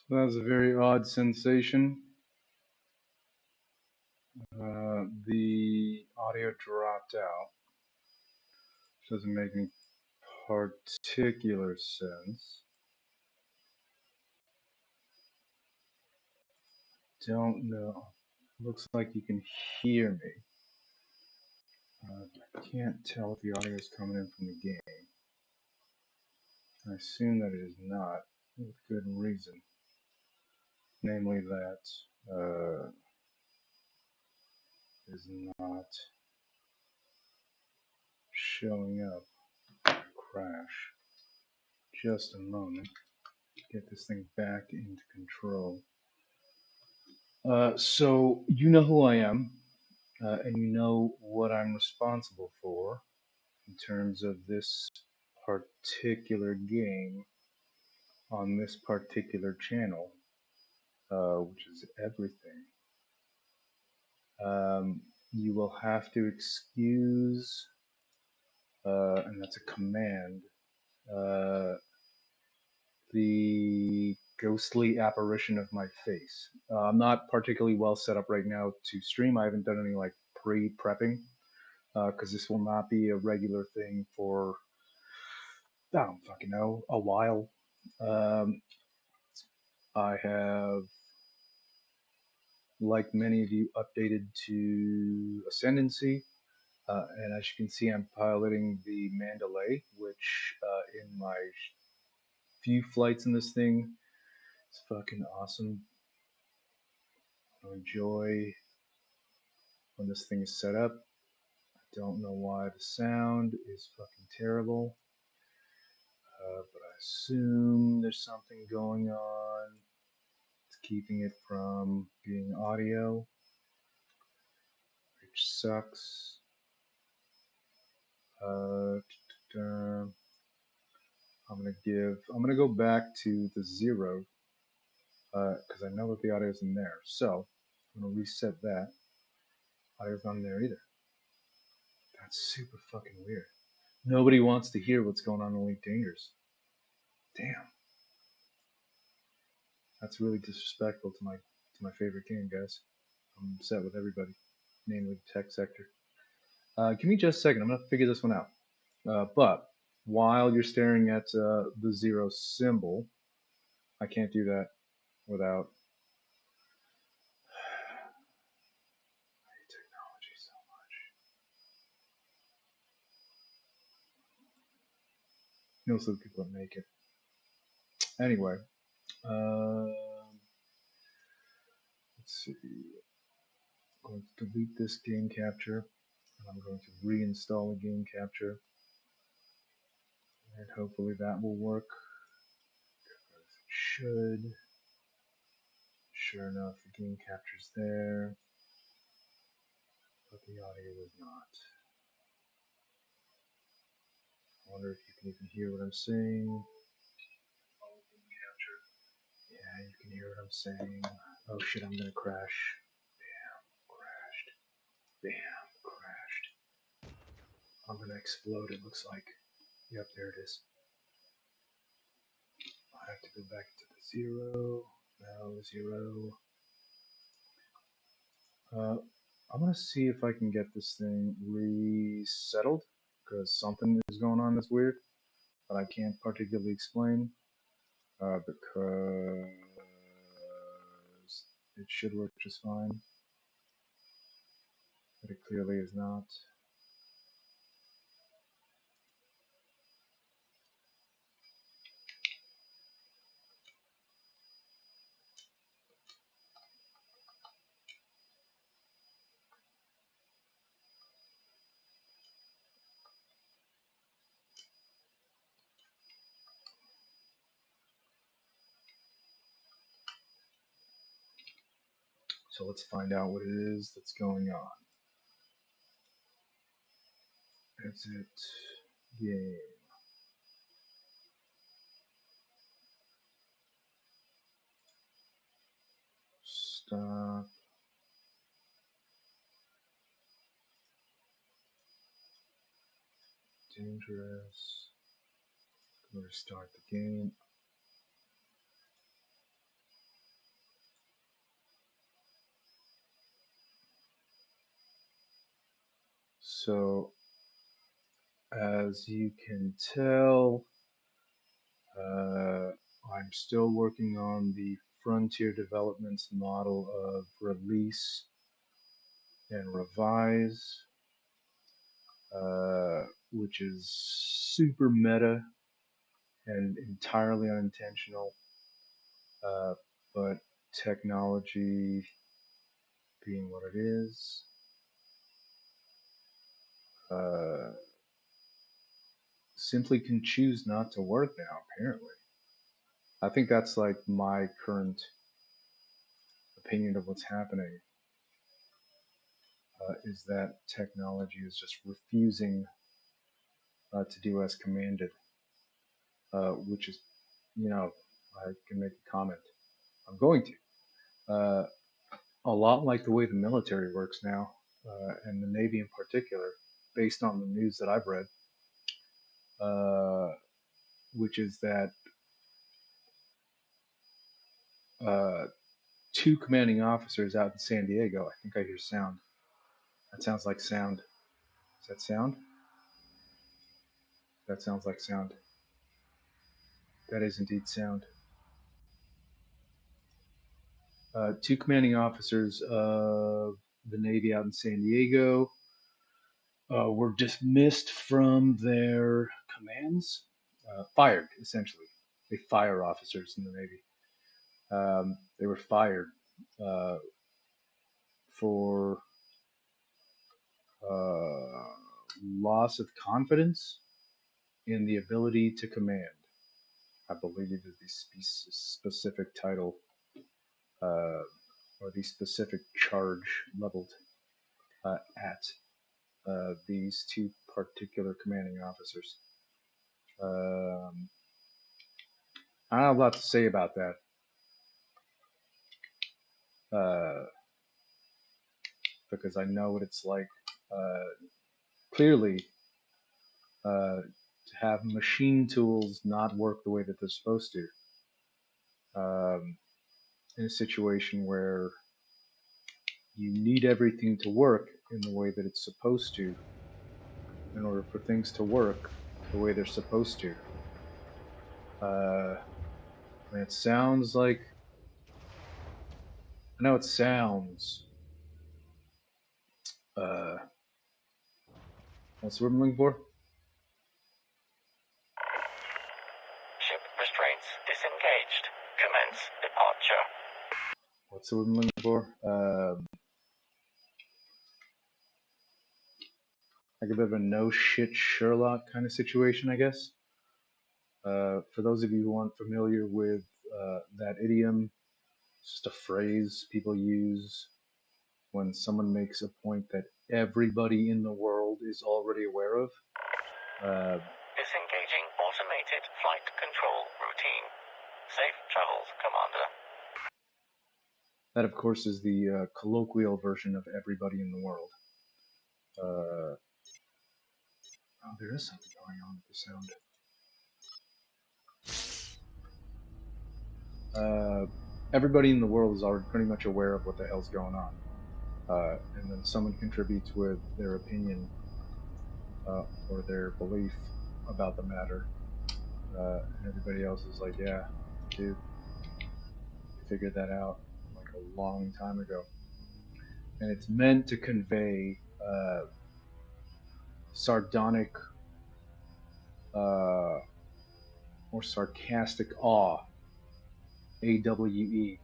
So that was a very odd sensation. The audio dropped out. Doesn't make any particular sense. Don't know. Looks like you can hear me. I can't tell if the audio is coming in from the game. I assume that it is not, with good reason. Namely that is not showing up. Crash. Just a moment. Get this thing back into control. So you know who I am, and you know what I'm responsible for in terms of this particular game on this particular channel, which is everything. You will have to excuse, and that's a command, the ghostly apparition of my face. I'm not particularly well set up right now to stream. I haven't done any like pre-prepping because this will not be a regular thing for, I don't fucking know, a while. I have, like many of you, updated to Ascendancy, and as you can see, I'm piloting the Mandalay, which in my few flights in this thing, it's fucking awesome. I enjoy when this thing is set up. I don't know why the sound is fucking terrible, but I assume there's something going on. It's keeping it from being audio, which sucks. I'm gonna go back to the 0 because I know that the audio is in there. So I'm gonna reset that. Audio's not in there either. That's super fucking weird. Nobody wants to hear what's going on in Elite Dangerous. Damn. That's really disrespectful to my favorite game, guys. I'm upset with everybody, namely the tech sector. Give me just a second. I'm gonna figure this one out. But while you're staring at the 0 symbol, I can't do that without. I hate technology so much. Most of the people that make it. Anyway, let's see. I'm going to delete this game capture, and I'm going to reinstall a game capture, and hopefully that will work. It should. Sure enough, the game capture's there, but the audio is not. I wonder if you can even hear what I'm saying. Yeah, you can hear what I'm saying. Oh shit, I'm gonna crash. Bam, crashed. Bam, crashed. I'm gonna explode, it looks like. Yep, there it is. I have to go back to the 0. No, 0. I'm gonna see if I can get this thing resettled, because something is going on that's weird, but I can't particularly explain, because it should work just fine, but it clearly is not. So let's find out what it is that's going on. Exit game. Stop. Dangerous. Restart the game. So, as you can tell, I'm still working on the Frontier Developments model of release and revise, which is super meta and entirely unintentional, but technology being what it is, simply can choose not to work now, apparently. I think that's like my current opinion of what's happening, is that technology is just refusing to do as commanded, which is, I can make a comment. I'm going to. A lot like the way the military works now, and the Navy in particular, based on the news that I've read, which is that uh, two commanding officers out in San Diego. I think I hear sound. That sounds like sound. Is that sound? That sounds like sound. That is indeed sound. Two commanding officers of the Navy out in San Diego were dismissed from their commands, fired, essentially. They fire officers in the Navy. They were fired for loss of confidence in the ability to command. I believe is the specific title, or the specific charge leveled at these two particular commanding officers. I don't have a lot to say about that. Because I know what it's like, clearly, to have machine tools not work the way that they're supposed to, in a situation where you need everything to work in the way that it's supposed to in order for things to work the way they're supposed to. And it sounds like, I know it sounds, what's the word I'm looking for? Ship restraints disengaged. Commence departure. What's the word I'm looking for? Like a bit of a no shit Sherlock kind of situation, I guess. For those of you who aren't familiar with that idiom, it's just a phrase people use when someone makes a point that everybody in the world is already aware of. Disengaging automated flight control routine. Safe travels, Commander. That, of course, is the colloquial version of everybody in the world. Oh, there is something going on with the sound. Everybody in the world is already pretty much aware of what the hell's going on. And then someone contributes with their opinion or their belief about the matter. And everybody else is like, yeah, dude, we figured that out like a long time ago. And it's meant to convey sardonic or sarcastic awe, AWE,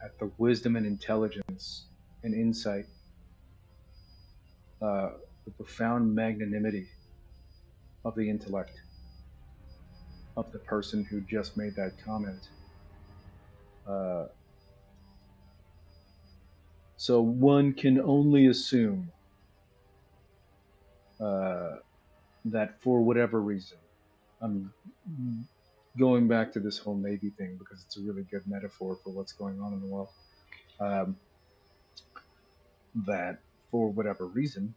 at the wisdom and intelligence and insight, the profound magnanimity of the intellect of the person who just made that comment. So one can only assume that for whatever reason, I'm going back to this whole Navy thing because it's a really good metaphor for what's going on in the world. That for whatever reason,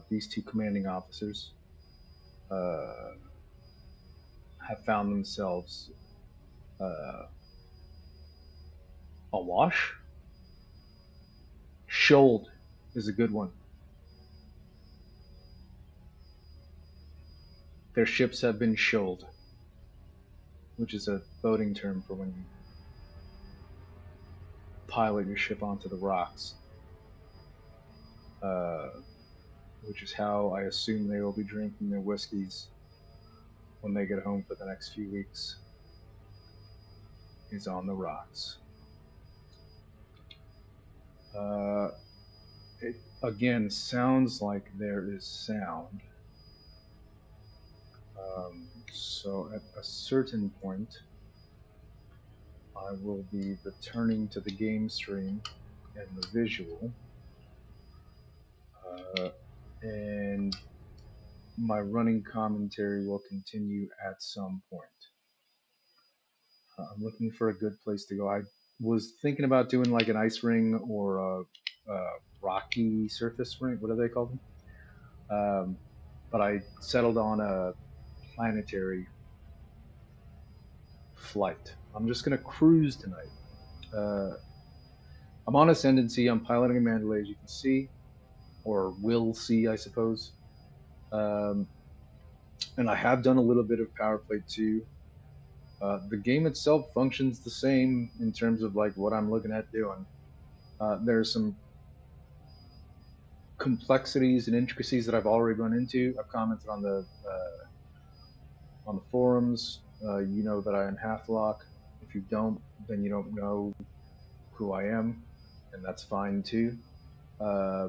these two commanding officers have found themselves awash, shoaled is a good one. Their ships have been shoaled, which is a boating term for when you pilot your ship onto the rocks, which is how I assume they will be drinking their whiskeys when they get home for the next few weeks, is on the rocks. It again sounds like there is sound. So at a certain point, I will be returning to the game stream and the visual, and my running commentary will continue at some point. I'm looking for a good place to go. I was thinking about doing like an ice ring or a rocky surface ring. What do they call them? But I settled on a planetary flight. I'm just gonna cruise tonight. I'm on Ascendancy. I'm piloting a Mandalay, as you can see, or will see, I suppose. Um, and I have done a little bit of power play too. The game itself functions the same in terms of like what I'm looking at doing. There's some complexities and intricacies that I've already run into. I've commented on the forums. You know that I am Half-Lock. If you don't, then you don't know who I am, and that's fine too. Uh,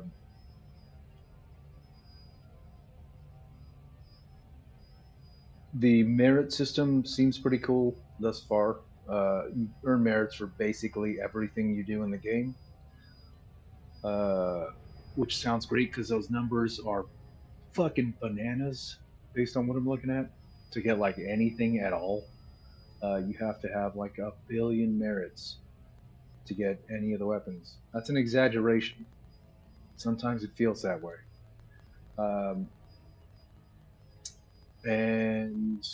the merit system seems pretty cool thus far. You earn merits for basically everything you do in the game, uh, which sounds great because those numbers are fucking bananas based on what I'm looking at. To get like anything at all, you have to have like 1 billion merits to get any of the weapons. That's an exaggeration. Sometimes it feels that way. Um, and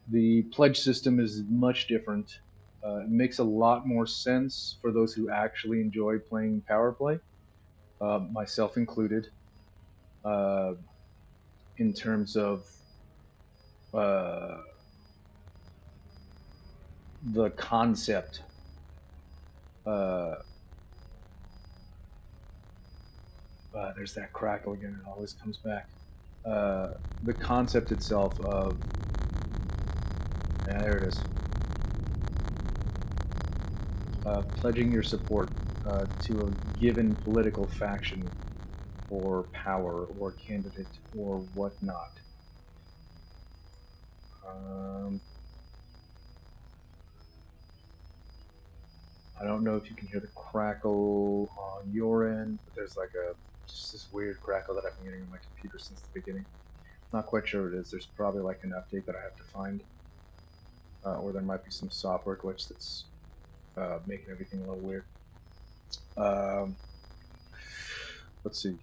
the pledge system is much different. It makes a lot more sense for those who actually enjoy playing power play, myself included, uh, in terms of uh, the concept. Uh, there's that crackle again. It always comes back. The concept itself of there it is. Pledging your support to a given political faction or power or candidate or whatnot. I don't know if you can hear the crackle on your end, but there's like just this weird crackle that I've been getting on my computer since the beginning. Not quite sure what it is. There's probably like an update that I have to find, or there might be some software glitch that's making everything a little weird. Let's see.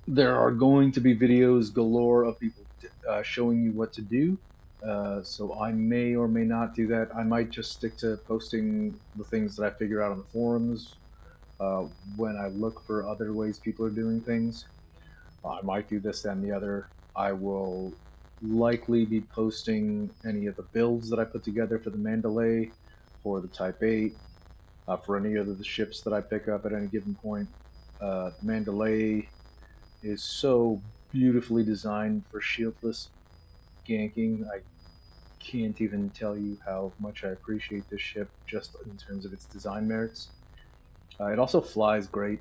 There are going to be videos galore of people showing you what to do. So I may or may not do that. I might just stick to posting the things that I figure out on the forums. When I look for other ways people are doing things, I might do this, that, and the other. I will likely be posting any of the builds that I put together for the Mandalay, for the Type 8, for any of the ships that I pick up at any given point. The Mandalay is so beautifully designed for shieldless ganking. I can't even tell you how much I appreciate this ship just in terms of its design merits. It also flies great,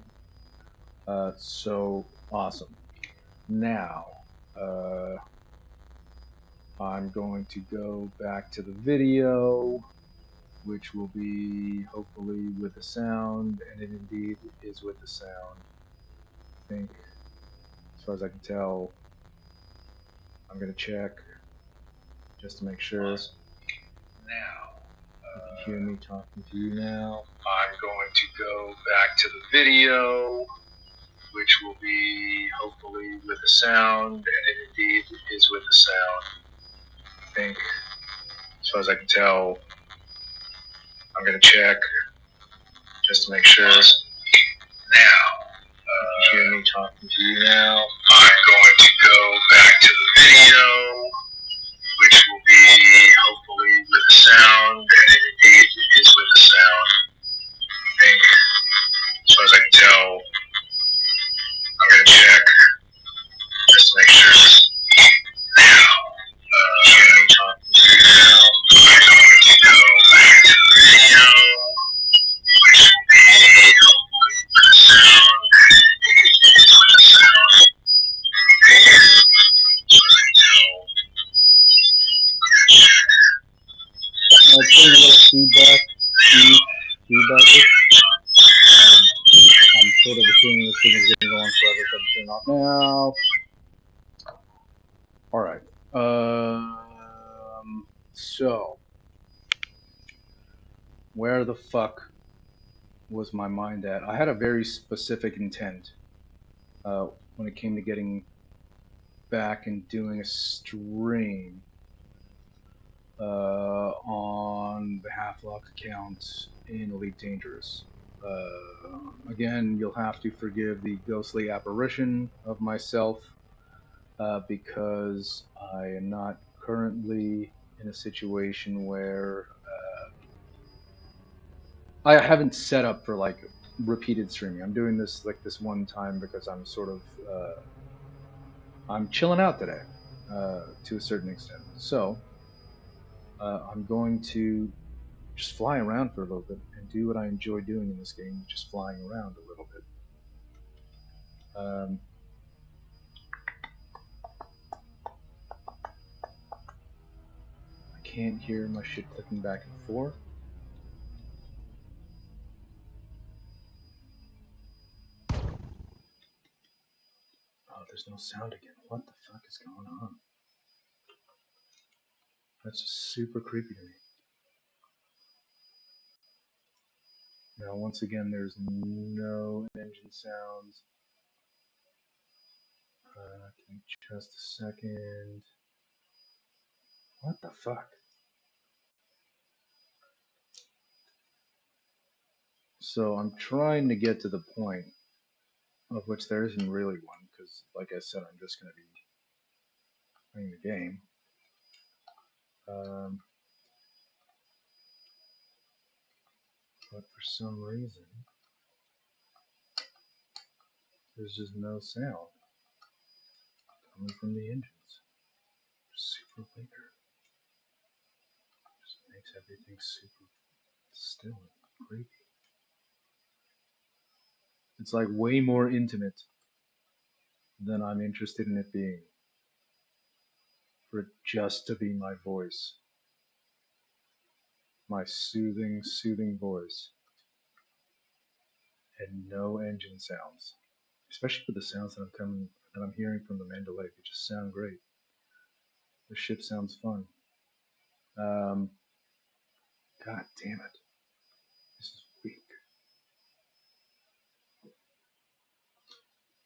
so awesome. Now, I'm going to go back to the video, which will be hopefully with the sound, and it indeed is with the sound. I think, as far as I can tell, I'm going to check just to make sure. Now, you can hear me talking to you now. I'm going to go back to the video, which will be hopefully with the sound, and it indeed is with the sound. I think, as far as I can tell, I'm going to check just to make sure. Now, talking to you now. I'm going to go back to the video, which will be hopefully with the sound, and indeed it is with the sound. I think, as far as I can tell, I'm going to check just to make sure it's now. I'm talking to you now. I'm going to go back to the video, which will be hopefully with the sound, and indeed it is with the sound. Putting a little feedback. I'm sort of assuming this thing is going to go on forever, so I'm turning off now. All right. So where the fuck was my mind at? I had a very specific intent when it came to getting back and doing a stream on the Half-Lock account in Elite Dangerous. Again, you'll have to forgive the ghostly apparition of myself because I am not currently in a situation where I haven't set up for like repeated streaming. I'm doing this like this one time because I'm sort of I'm chilling out today to a certain extent. So I'm going to just fly around for a little bit and do what I enjoy doing in this game, just flying around a little bit. I can't hear my shit clicking back and forth. Oh, there's no sound again. What the fuck is going on? That's just super creepy to me. Now, once again, there's no engine sounds. Give me just a second. What the fuck? So I'm trying to get to the point of which there isn't really one, because like I said, I'm just going to be playing the game. But for some reason, there's just no sound coming from the engines. Super weird. Just makes everything super still and creepy. It's like way more intimate than I'm interested in it being. For it just to be my voice. My soothing, soothing voice. And no engine sounds. Especially for the sounds that I'm hearing from the Mandalay. They just sound great. The ship sounds fun. God damn it. This is weak.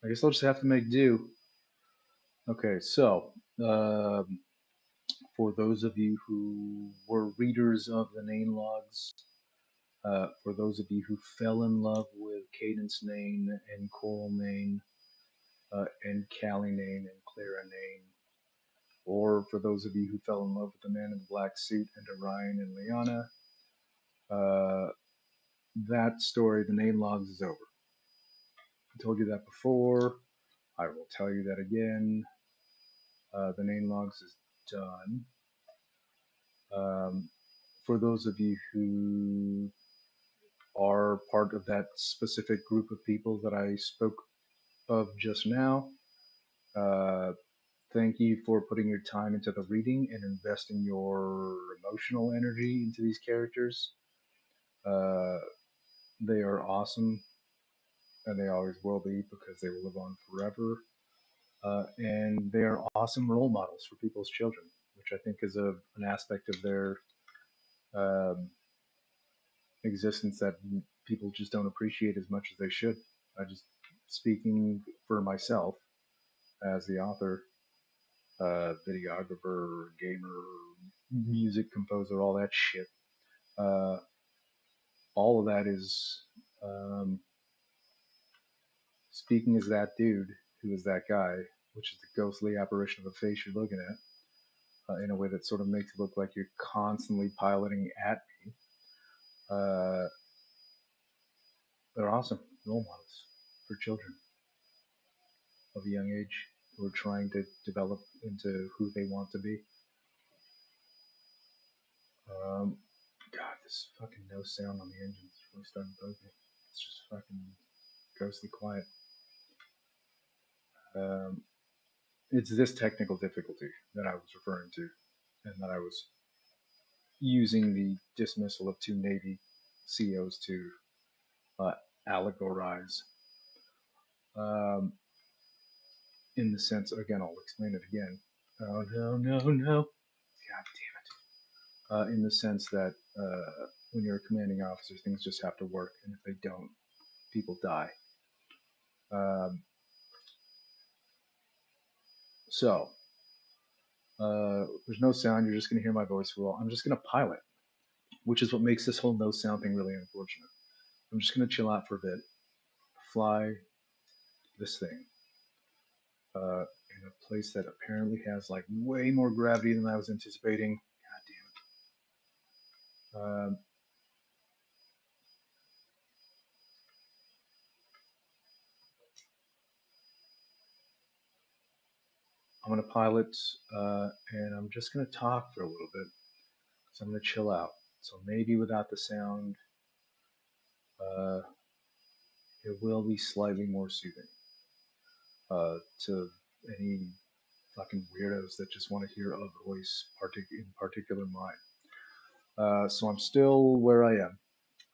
I guess I'll just have to make do. Okay, so for those of you who were readers of the name logs, for those of you who fell in love with Cadence Nane and Coral Nane, and Callie Nane and Clara Nane, or for those of you who fell in love with the man in the black suit and Orion and Liana, that story, the name logs, is over. I told you that before. I will tell you that again. The name logs is done. For those of you who are part of that specific group of people that I spoke of just now, thank you for putting your time into the reading and investing your emotional energy into these characters. They are awesome, and they always will be because they will live on forever. And they are awesome role models for people's children, which I think is an aspect of their um, existence that people just don't appreciate as much as they should. I just speaking for myself as the author, videographer, gamer, music composer, all that shit. All of that is speaking as that dude who is that guy, which is the ghostly apparition of a face you're looking at, in a way that sort of makes it look like you're constantly piloting at me. Uh, they're awesome role models for children of a young age who are trying to develop into who they want to be. Um, God, this fucking no sound on the engine is really starting to bug me. It's just fucking ghostly quiet. Um, it's this technical difficulty that I was referring to, and that I was using the dismissal of two Navy COs to uh, allegorize. Um, in the sense, again, I'll explain it again. Oh no, no, no! God damn it! In the sense that when you're a commanding officer, things just have to work, and if they don't, people die. Um, so there's no sound. You're just going to hear my voice. Well, I'm just going to pilot, which is what makes this whole no sound thing really unfortunate. I'm just going to chill out for a bit, fly this thing in a place that apparently has like way more gravity than I was anticipating. God damn it. I'm going to pilot and I'm just going to talk for a little bit. So I'm going to chill out. So maybe without the sound, uh, it will be slightly more soothing to any fucking weirdos that just want to hear a voice in particular mine. So I'm still where I am.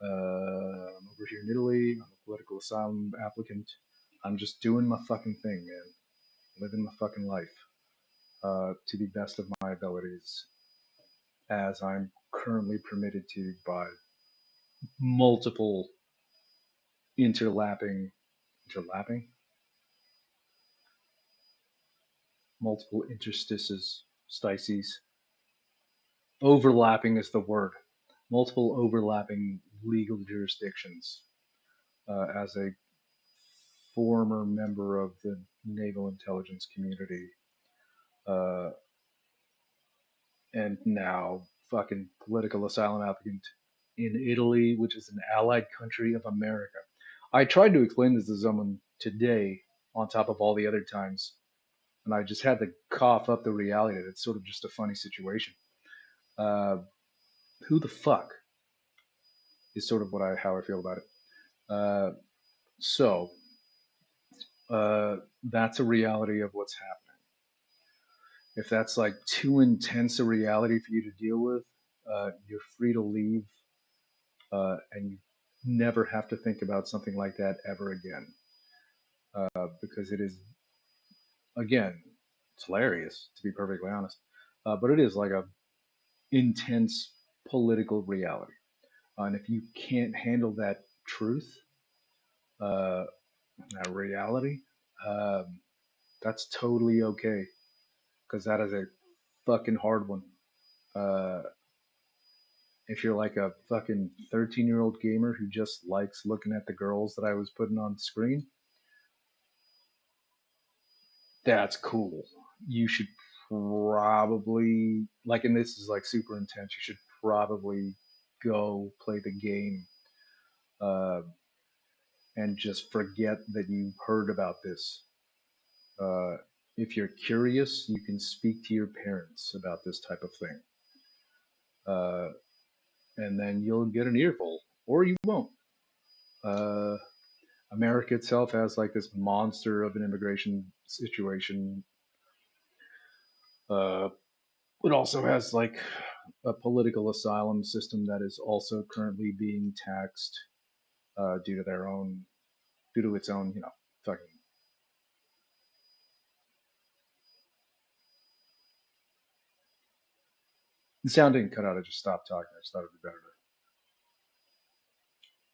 I'm over here in Italy. I'm a political asylum applicant. I'm just doing my fucking thing, man. Living my fucking life to the best of my abilities, as I'm currently permitted to by multiple interlapping, interlapping, multiple interstices, stices. Overlapping is the word. Multiple overlapping legal jurisdictions. As a former member of the naval intelligence community, uh, and now fucking political asylum applicant in Italy, which is an allied country of America. I tried to explain this to someone today on top of all the other times, and I just had to cough up the reality that it's sort of just a funny situation. Uh, who the fuck is sort of how I feel about it. Uh, so that's a reality of what's happening. If that's like too intense a reality for you to deal with, you're free to leave, and you never have to think about something like that ever again. Because it is, again, it's hilarious to be perfectly honest, but it is like a intense political reality. And if you can't handle that truth, uh, that reality, um, that's totally okay, because that is a fucking hard one. Uh, if you're like a fucking 13-year-old gamer who just likes looking at the girls that I was putting on screen, that's cool. You should probably like, and this is like super intense. You should probably go play the game uh, and just forget that you heard about this. Uh, if you're curious, you can speak to your parents about this type of thing, uh, and then you'll get an earful, or you won't. Uh, America itself has like this monster of an immigration situation. Uh, it also has like a political asylum system that is also currently being taxed due to its own, fucking. The sound didn't cut out. I just stopped talking. I just thought it'd be better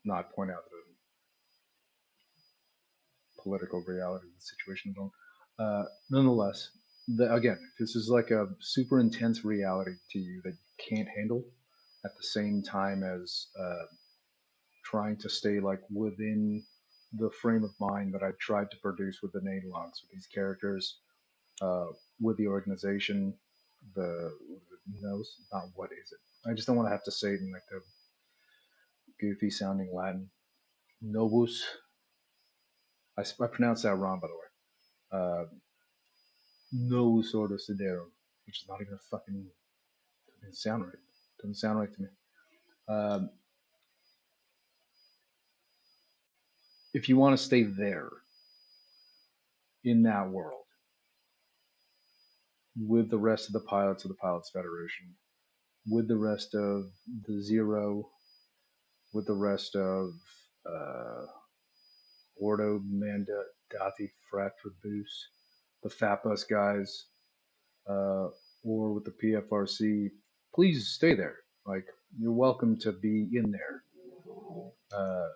to not point out the political reality of the situation at all. Nonetheless, again, this is like a super intense reality to you that you can't handle at the same time as trying to stay like within the frame of mind that I tried to produce with the name logs, with these characters, uh, with the organization, the knows not what is it. I just don't want to have to say it in like the goofy sounding Latin. Novus. I pronounced that wrong, by the way. Novus Ordo Siderum, which is not even a fucking doesn't sound right. Doesn't sound right to me. Um, if you want to stay there in that world with the rest of the pilots of the Pilots Federation, with the rest of the Zero, with the rest of uh, Ordo Mandati Fratribus, the Fat Bus guys, uh, or with the PFRC, please stay there. Like, you're welcome to be in there. Uh,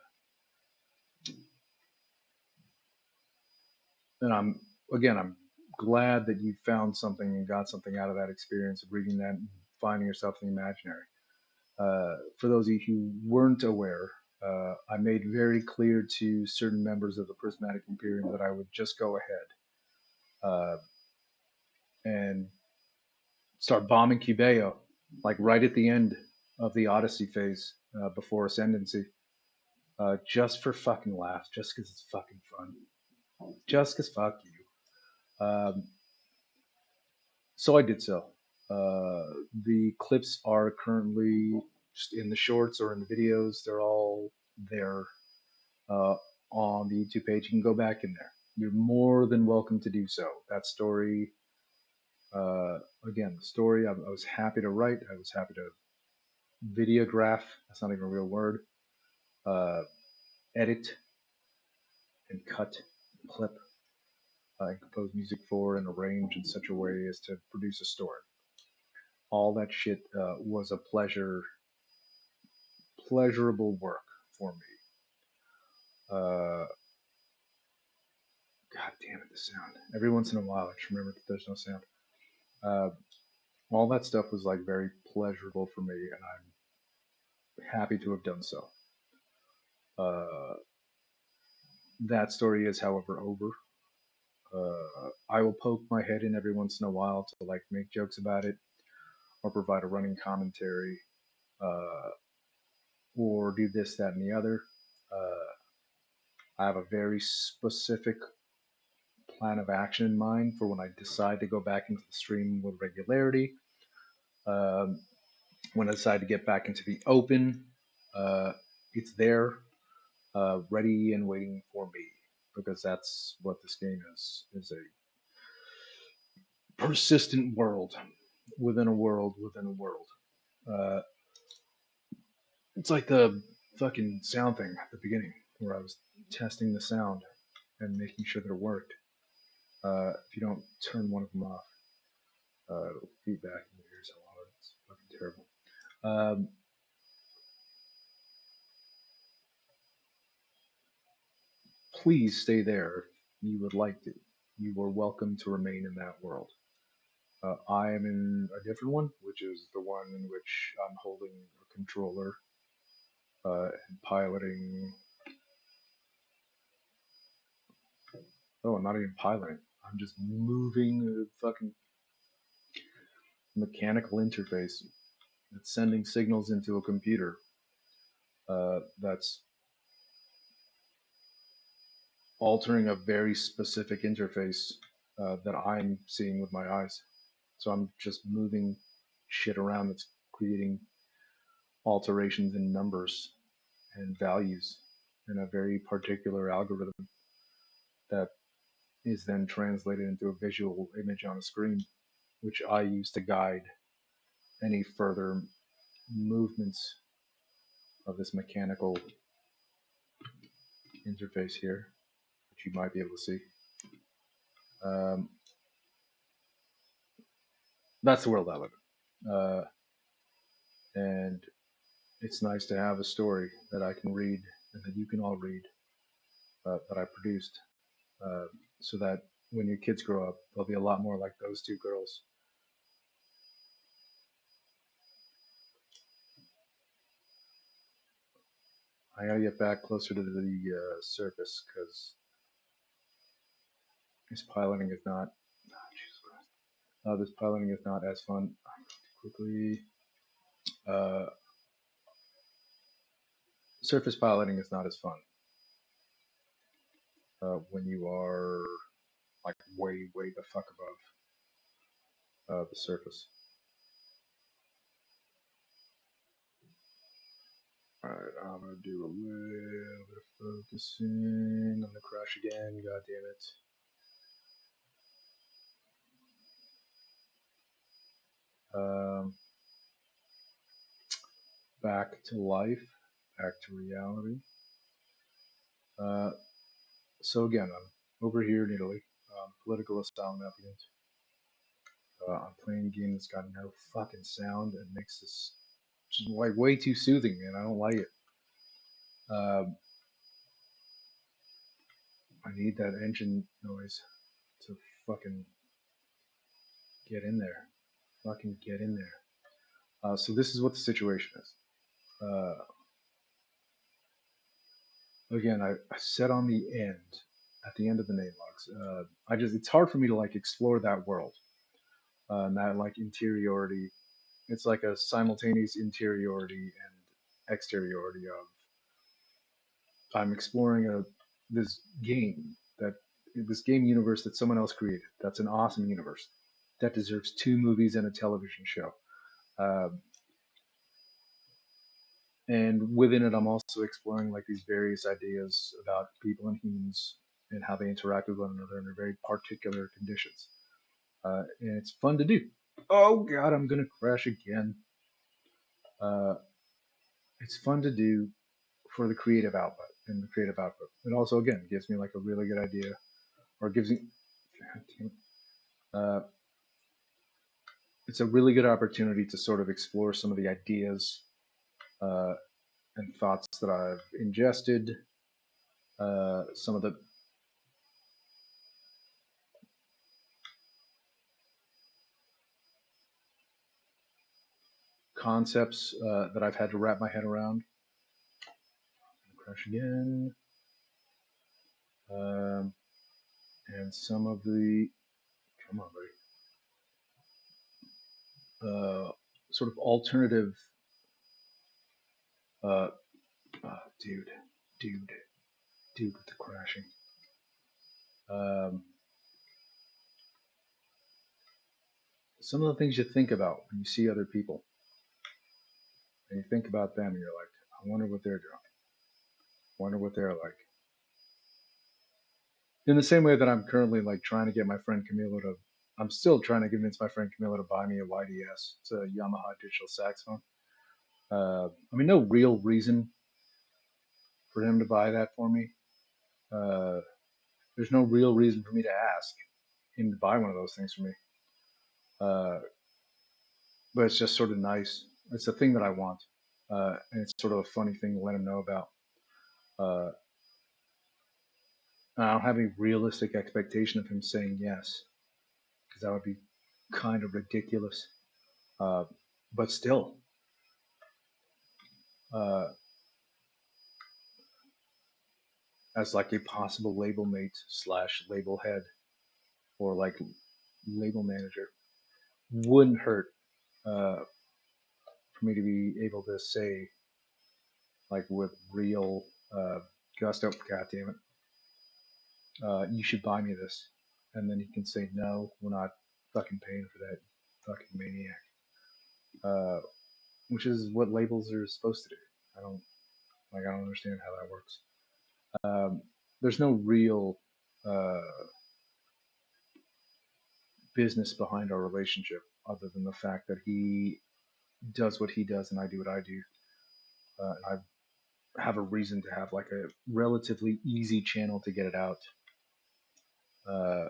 and I'm glad that you found something and got something out of that experience of reading that and finding yourself in the imaginary. For those of you who weren't aware, I made very clear to certain members of the Prismatic Imperium that I would just go ahead and start bombing Cubeo, like right at the end of the Odyssey phase before Ascendancy, just for fucking laughs, just because it's fucking fun, just because fuck you. So I did so. The clips are currently just in the shorts or in the videos. They're all there uh, on the YouTube page. You can go back in there. You're more than welcome to do so. That story, again, the story I was happy to write. I was happy to videograph. That's not even a real word. Uh, edit and cut, and clip, and compose music for, and arrange in such a way as to produce a story. All that shit was a pleasurable work for me. God damn it, the sound. Every once in a while, I just remember that there's no sound. Uh, all that stuff was like very pleasurable for me, and I'm happy to have done so. Uh, that story is, however, over. I will poke my head in every once in a while to like make jokes about it, or provide a running commentary, uh, or do this, that, and the other. I have a very specific plan of action in mind for when I decide to go back into the stream with regularity. Um, when I decide to get back into the open, uh, it's there, ready and waiting for me, because that's what this game is a persistent world within a world within a world. Uh, it's like the fucking sound thing at the beginning, where I was testing the sound and making sure that it worked. If you don't turn one of them off, it'll feedback in your ears a lot. It's fucking terrible. Um, please stay there if you would like to. You are welcome to remain in that world. I am in a different one, which is the one in which I'm holding a controller and piloting. Oh, I'm not even piloting. I'm just moving a fucking mechanical interface that's sending signals into a computer that's altering a very specific interface that I'm seeing with my eyes. So I'm just moving shit around that's creating alterations in numbers and values in a very particular algorithm that is then translated into a visual image on a screen, which I use to guide any further movements of this mechanical interface here, which you might be able to see. Um, that's the world I live in. And it's nice to have a story that I can read and that you can all read that I produced, uh, so that when your kids grow up, they'll be a lot more like those two girls. I gotta get back closer to the surface because this piloting is not. Oh, Jesus Christ. This piloting is not as fun. Quickly. Uh, Surface piloting is not as fun when you are like way the fuck above the surface. Alright, I'm gonna do a little bit of focusing. I'm gonna crash again, god damn it. Back to life, back to reality. Uh, so again, I'm over here in Italy, political asylum applicant. I'm playing a game that's got no fucking sound and makes this just like way too soothing, man. I don't like it. Um, I need that engine noise to fucking get in there. Fucking get in there. So this is what the situation is. Uh, Again, I set on the end, at the end of the name logs. It's hard for me to like explore that world and that like interiority. It's like a simultaneous interiority and exteriority of I'm exploring this game that this game universe that someone else created. That's an awesome universe that deserves two movies and a television show. Um, and within it, I'm also exploring like these various ideas about people and humans and how they interact with one another under very particular conditions. And it's fun to do. Oh God, I'm gonna crash again. Uh, it's fun to do for the creative output and the creative output. It also again gives me like a really good idea, or gives me. God damn it. It's a really good opportunity to sort of explore some of the ideas uh, and thoughts that I've ingested. Some of the concepts that I've had to wrap my head around. Crash again. Um, and some of the, come on, buddy, sort of alternative, uh, dude, dude, dude with the crashing. Um, some of the things you think about when you see other people, and you think about them, and you're like, I wonder what they're doing. Wonder what they're like. In the same way that I'm currently like trying to get my friend Camilo to, I'm still trying to convince my friend Camilo to buy me a YDS. It's a Yamaha digital saxophone. I mean, no real reason for him to buy that for me. Uh, there's no real reason for me to ask him to buy one of those things for me. Uh, but it's just sort of nice. It's a thing that I want, and it's sort of a funny thing to let him know about. Uh, I don't have any realistic expectation of him saying yes, because that would be kind of ridiculous. Uh, but still, uh, as like a possible label mate slash label head or like label manager, wouldn't hurt uh, for me to be able to say like with real gusto, God damn it, you should buy me this, and then he can say no, we're not fucking paying for that, fucking maniac. Uh, which is what labels are supposed to do. I don't I don't understand how that works. There's no real uh, business behind our relationship other than the fact that he does what he does and I do what I do. And I have a reason to have like a relatively easy channel to get it out uh,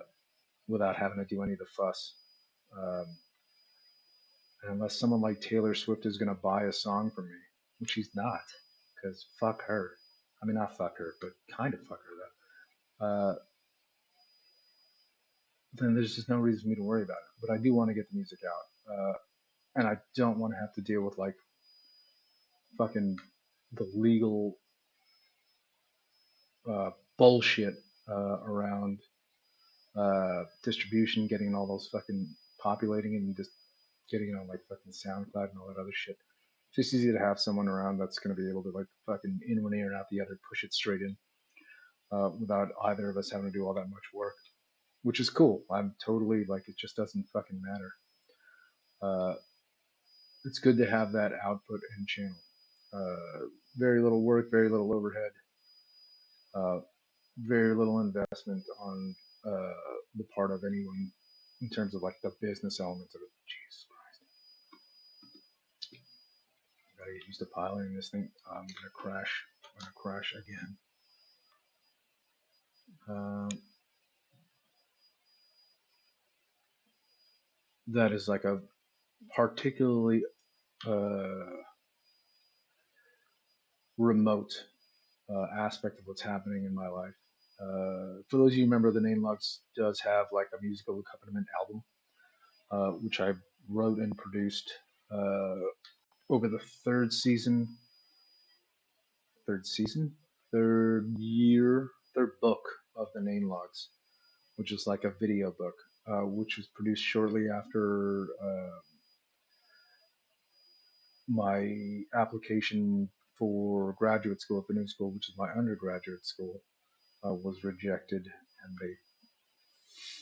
without having to do any of the fuss. Um, and unless someone like Taylor Swift is going to buy a song from me, which she's not, because fuck her. I mean, not fuck her, but kind of fuck her though. Then there's just no reason for me to worry about it. But I do want to get the music out. And I don't want to have to deal with like fucking the legal bullshit around distribution, getting all those fucking populating it and just getting it on like fucking SoundCloud and all that other shit. It's just easy to have someone around that's going to be able to like fucking in one ear and out the other, push it straight in without either of us having to do all that much work, which is cool. I'm totally like, it just doesn't fucking matter. Uh, it's good to have that output and channel. Very little work, very little overhead, uh, very little investment on the part of anyone in terms of like the business elements of it. Jesus Christ. I gotta get used to piloting this thing. I'm gonna crash. I'm gonna crash again. Um, that is like a particularly uh, remote aspect of what's happening in my life. For those of you who remember, the Name Logs does have like a musical accompaniment album, which I wrote and produced uh, over the third season, third year, third book of the Name Logs, which is like a video book, which was produced shortly after my application for graduate school at the new school, which is my undergraduate school, was rejected, and they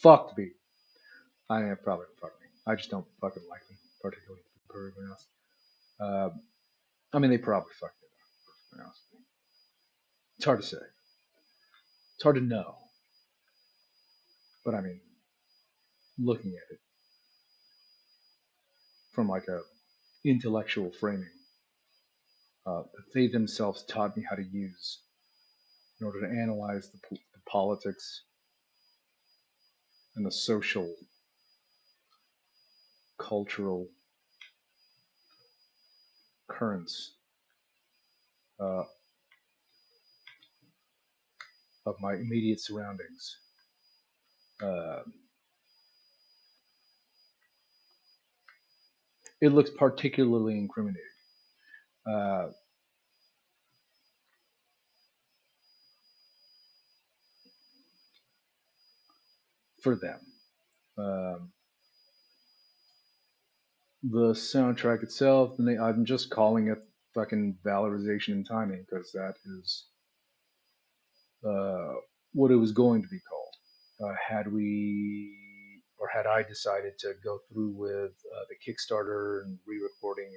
fucked me. I mean, probably fucked me. I just don't fucking like them, particularly for everyone else. Uh, I mean, they probably fucked it up for everyone else. It's hard to say. It's hard to know. But I mean, looking at it from like a intellectual framing, that they themselves taught me how to use in order to analyze the politics and the social, cultural currents uh, of my immediate surroundings. Uh, it looks particularly incriminating uh, for them. Um, the soundtrack itself, I'm just calling it fucking valorization and timing because that is uh, what it was going to be called. Had we or had I decided to go through with the Kickstarter and re-recording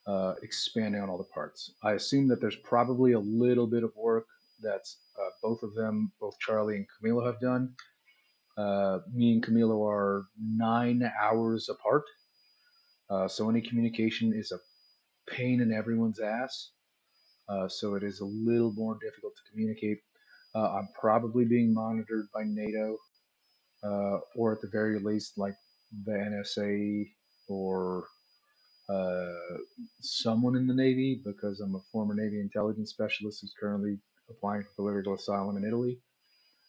and expanding on all the parts, I assume that there's probably a little bit of work that's both of them, both Charlie and Camilo, have done. Me and Camilo are 9 hours apart, so any communication is a pain in everyone's ass. So it is a little more difficult to communicate. I'm probably being monitored by NATO, or at the very least, like the NSA or uh, someone in the Navy, because I'm a former Navy intelligence specialist who's currently applying for political asylum in Italy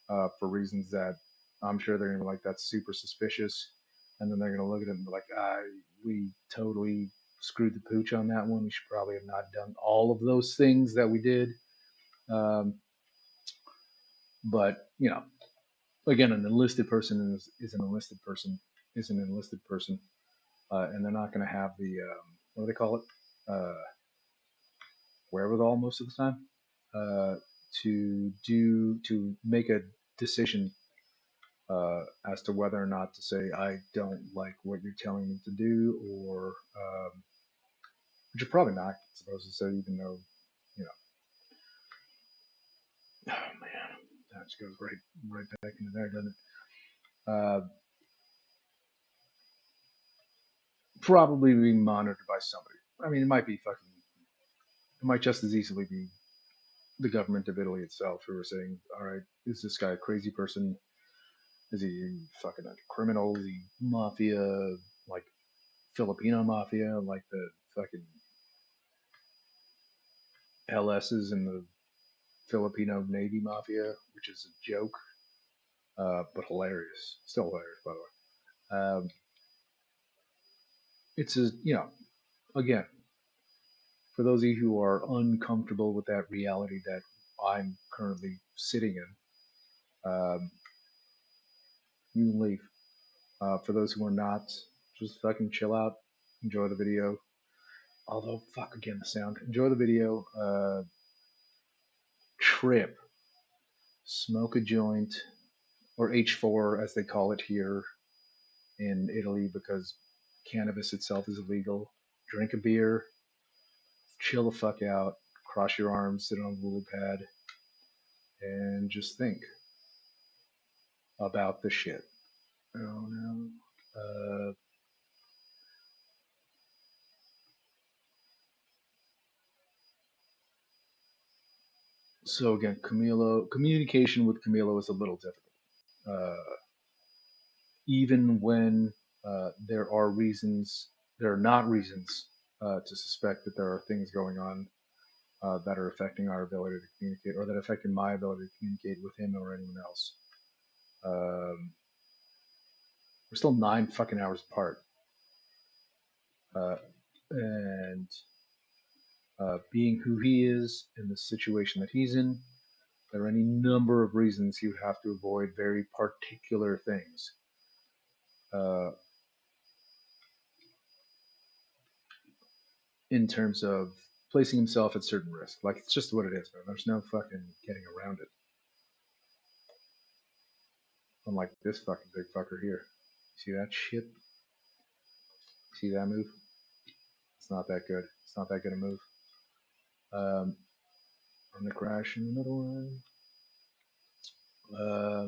for reasons that I'm sure they're going to be like, that's super suspicious. And then they're going to look at it and be like, we totally screwed the pooch on that one. We should probably have not done all of those things that we did. Um, but, you know, again, an enlisted person is an enlisted person, is an enlisted person. And they're not going to have the, what do they call it? Wherewithal most of the time uh, to make a decision as to whether or not to say I don't like what you're telling me to do, or which you're probably not supposed to say, even though you know. Oh man, that just goes right back into there, doesn't it? Probably being monitored by somebody. I mean, it might be fucking. It might just as easily be the government of Italy itself who are saying, "All right, is this guy a crazy person? Is he fucking a criminal? Is he mafia, like Filipino mafia, like the fucking LSs in the Filipino Navy mafia, which is a joke, but hilarious. Still hilarious, by the way. It's a, again, for those of you who are uncomfortable with that reality that I'm currently sitting in. You can leave. For those who are not, just fucking chill out, enjoy the video. Although, fuck again, the sound. Enjoy the video. Trip, smoke a joint, or H4 as they call it here in Italy because cannabis itself is illegal. Drink a beer, chill the fuck out, cross your arms, sit on a lily pad, and just think about the shit. Oh no. So again, Camilo, communication with Camilo is a little difficult. Even when there are not reasons to suspect that there are things going on that are affecting our ability to communicate, or that affected my ability to communicate with him or anyone else. Um, we're still 9 fucking hours apart, uh, and being who he is in the situation that he's in, there are any number of reasons he would have to avoid very particular things. Uh, in terms of placing himself at certain risk. Like, it's just what it is, man. There's no fucking getting around it. Unlike this fucking big fucker here. See that shit? See that move? It's not that good. It's not that good a move. I'm gonna crash in another one. Oh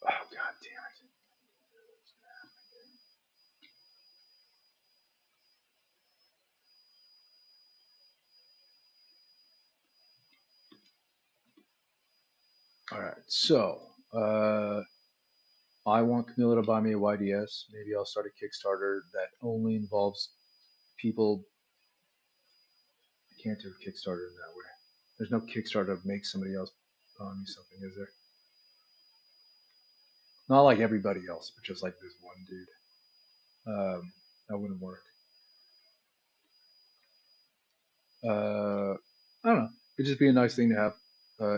god damn it. Alright, so I want Camila to buy me a YDS. Maybe I'll start a Kickstarter that only involves people. I can't do a Kickstarter in that way. There's no Kickstarter to make somebody else buy me something, is there? Not like everybody else, but just like this one dude. That wouldn't work. I don't know. It'd just be a nice thing to have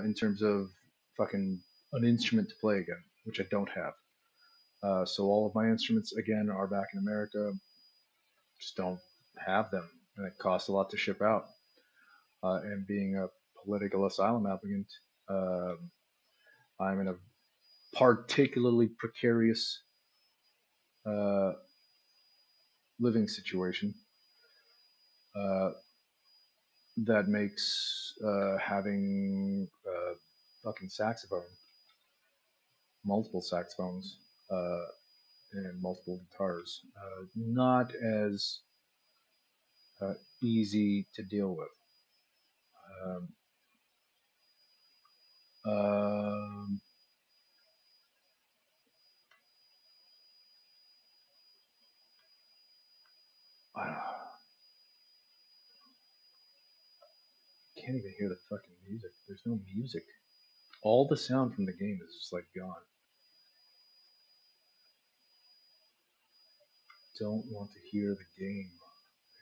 in terms of fucking an instrument to play again, which I don't have. So all of my instruments again are back in America. Just don't have them, and it costs a lot to ship out. And being a political asylum applicant, um I'm in a particularly precarious uh, living situation uh, that makes having fucking saxophone, multiple saxophones, and multiple guitars not as uh, easy to deal with. Um, um, I can't even hear the fucking music. There's no music. All the sound from the game is just like gone. Don't want to hear the game.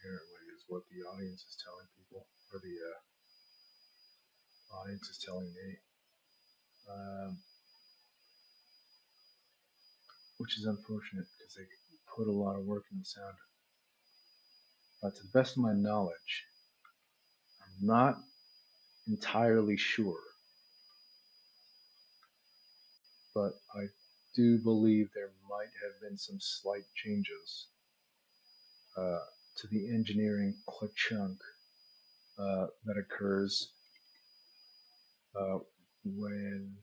Apparently, is what the audience is telling people, or the audience is telling me, um, which is unfortunate because they put a lot of work in the sound. But to the best of my knowledge, I'm not entirely sure, but I do believe there might have been some slight changes uh, to the engineering chunk that occurs uh, when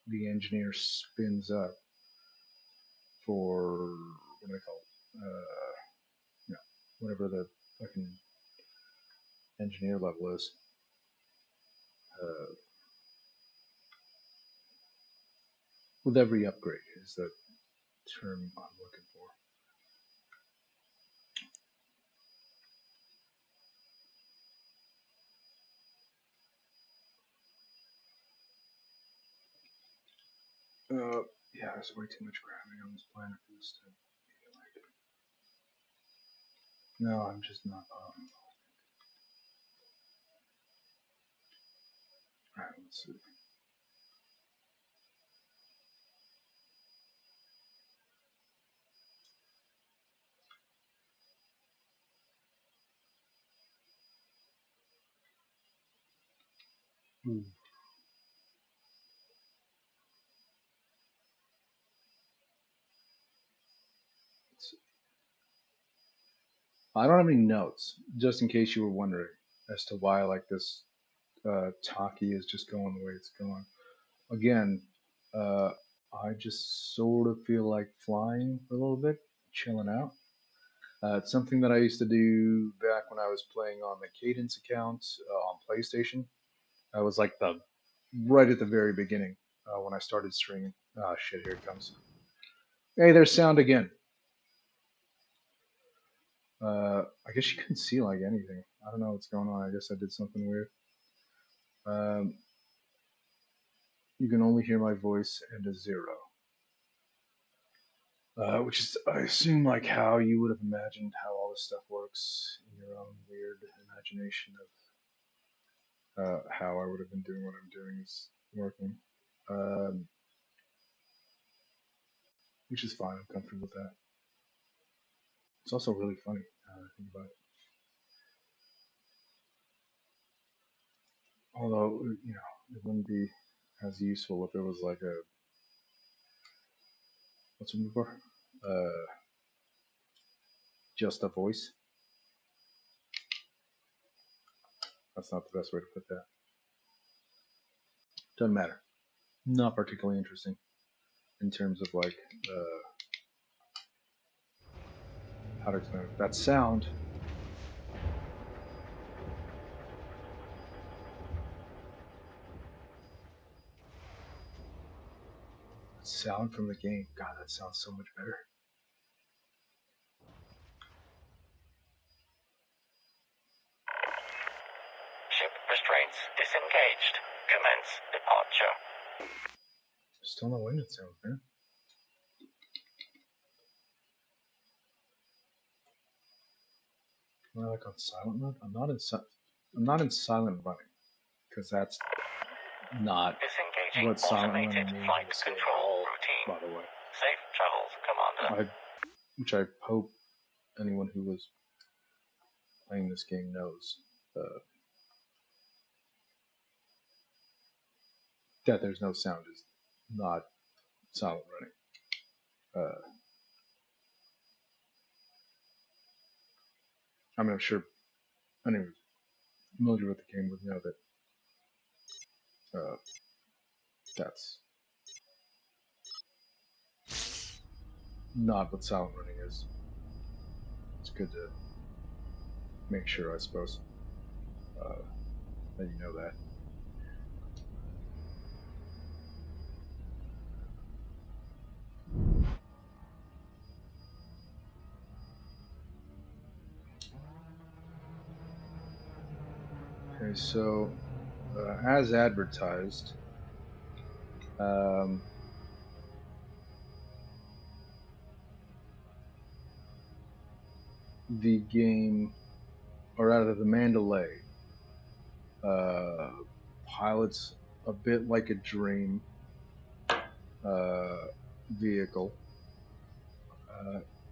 the engineer spins up for what do they call it? You know, whatever the fucking engineer level is. Uh, with every upgrade is the term I'm looking for. Yeah, there's way too much gravity on this planet for this to be like. No, I'm just not. Alright, let's see. Ooh. Let's see. I don't have any notes, just in case you were wondering as to why like this talkie is just going the way it's going. Again, uh, I just sort of feel like flying a little bit, chilling out. It's something that I used to do back when I was playing on the Cadence account on PlayStation. I was like the right at the very beginning when I started streaming. Ah, shit! Here it comes. Hey, there's sound again. I guess you couldn't see like anything. I don't know what's going on. I guess I did something weird. Um, you can only hear my voice and a zero, which is, I assume, like how you would have imagined how all this stuff works in your own weird imagination of how I would have been doing what I'm doing is working, um, which is fine. I'm comfortable with that. It's also really funny to think about it. Although, it wouldn't be as useful if it was like a, what's it for? Just a voice. That's not the best way to put that. Doesn't matter. Not particularly interesting in terms of like how to explain it. That sound. Sound from the game. God, that sounds so much better. Ship restraints disengaged. Commence departure. Still no wind sound, man. Am I like on silent mode? I'm not in silent running because that's not Disengaging what silent running automated means flight in this game at control all. routine. By the way, Safe travels, Commander. which I hope anyone who was playing this game knows that there's no sound is not silent running. I mean, I'm sure anyone familiar with the game would know that that's not what silent running is. It's good to make sure, I suppose, that you know that. Okay, so as advertised, um, the game, or rather the Mandalay, uh, pilots a bit like a dream uh, vehicle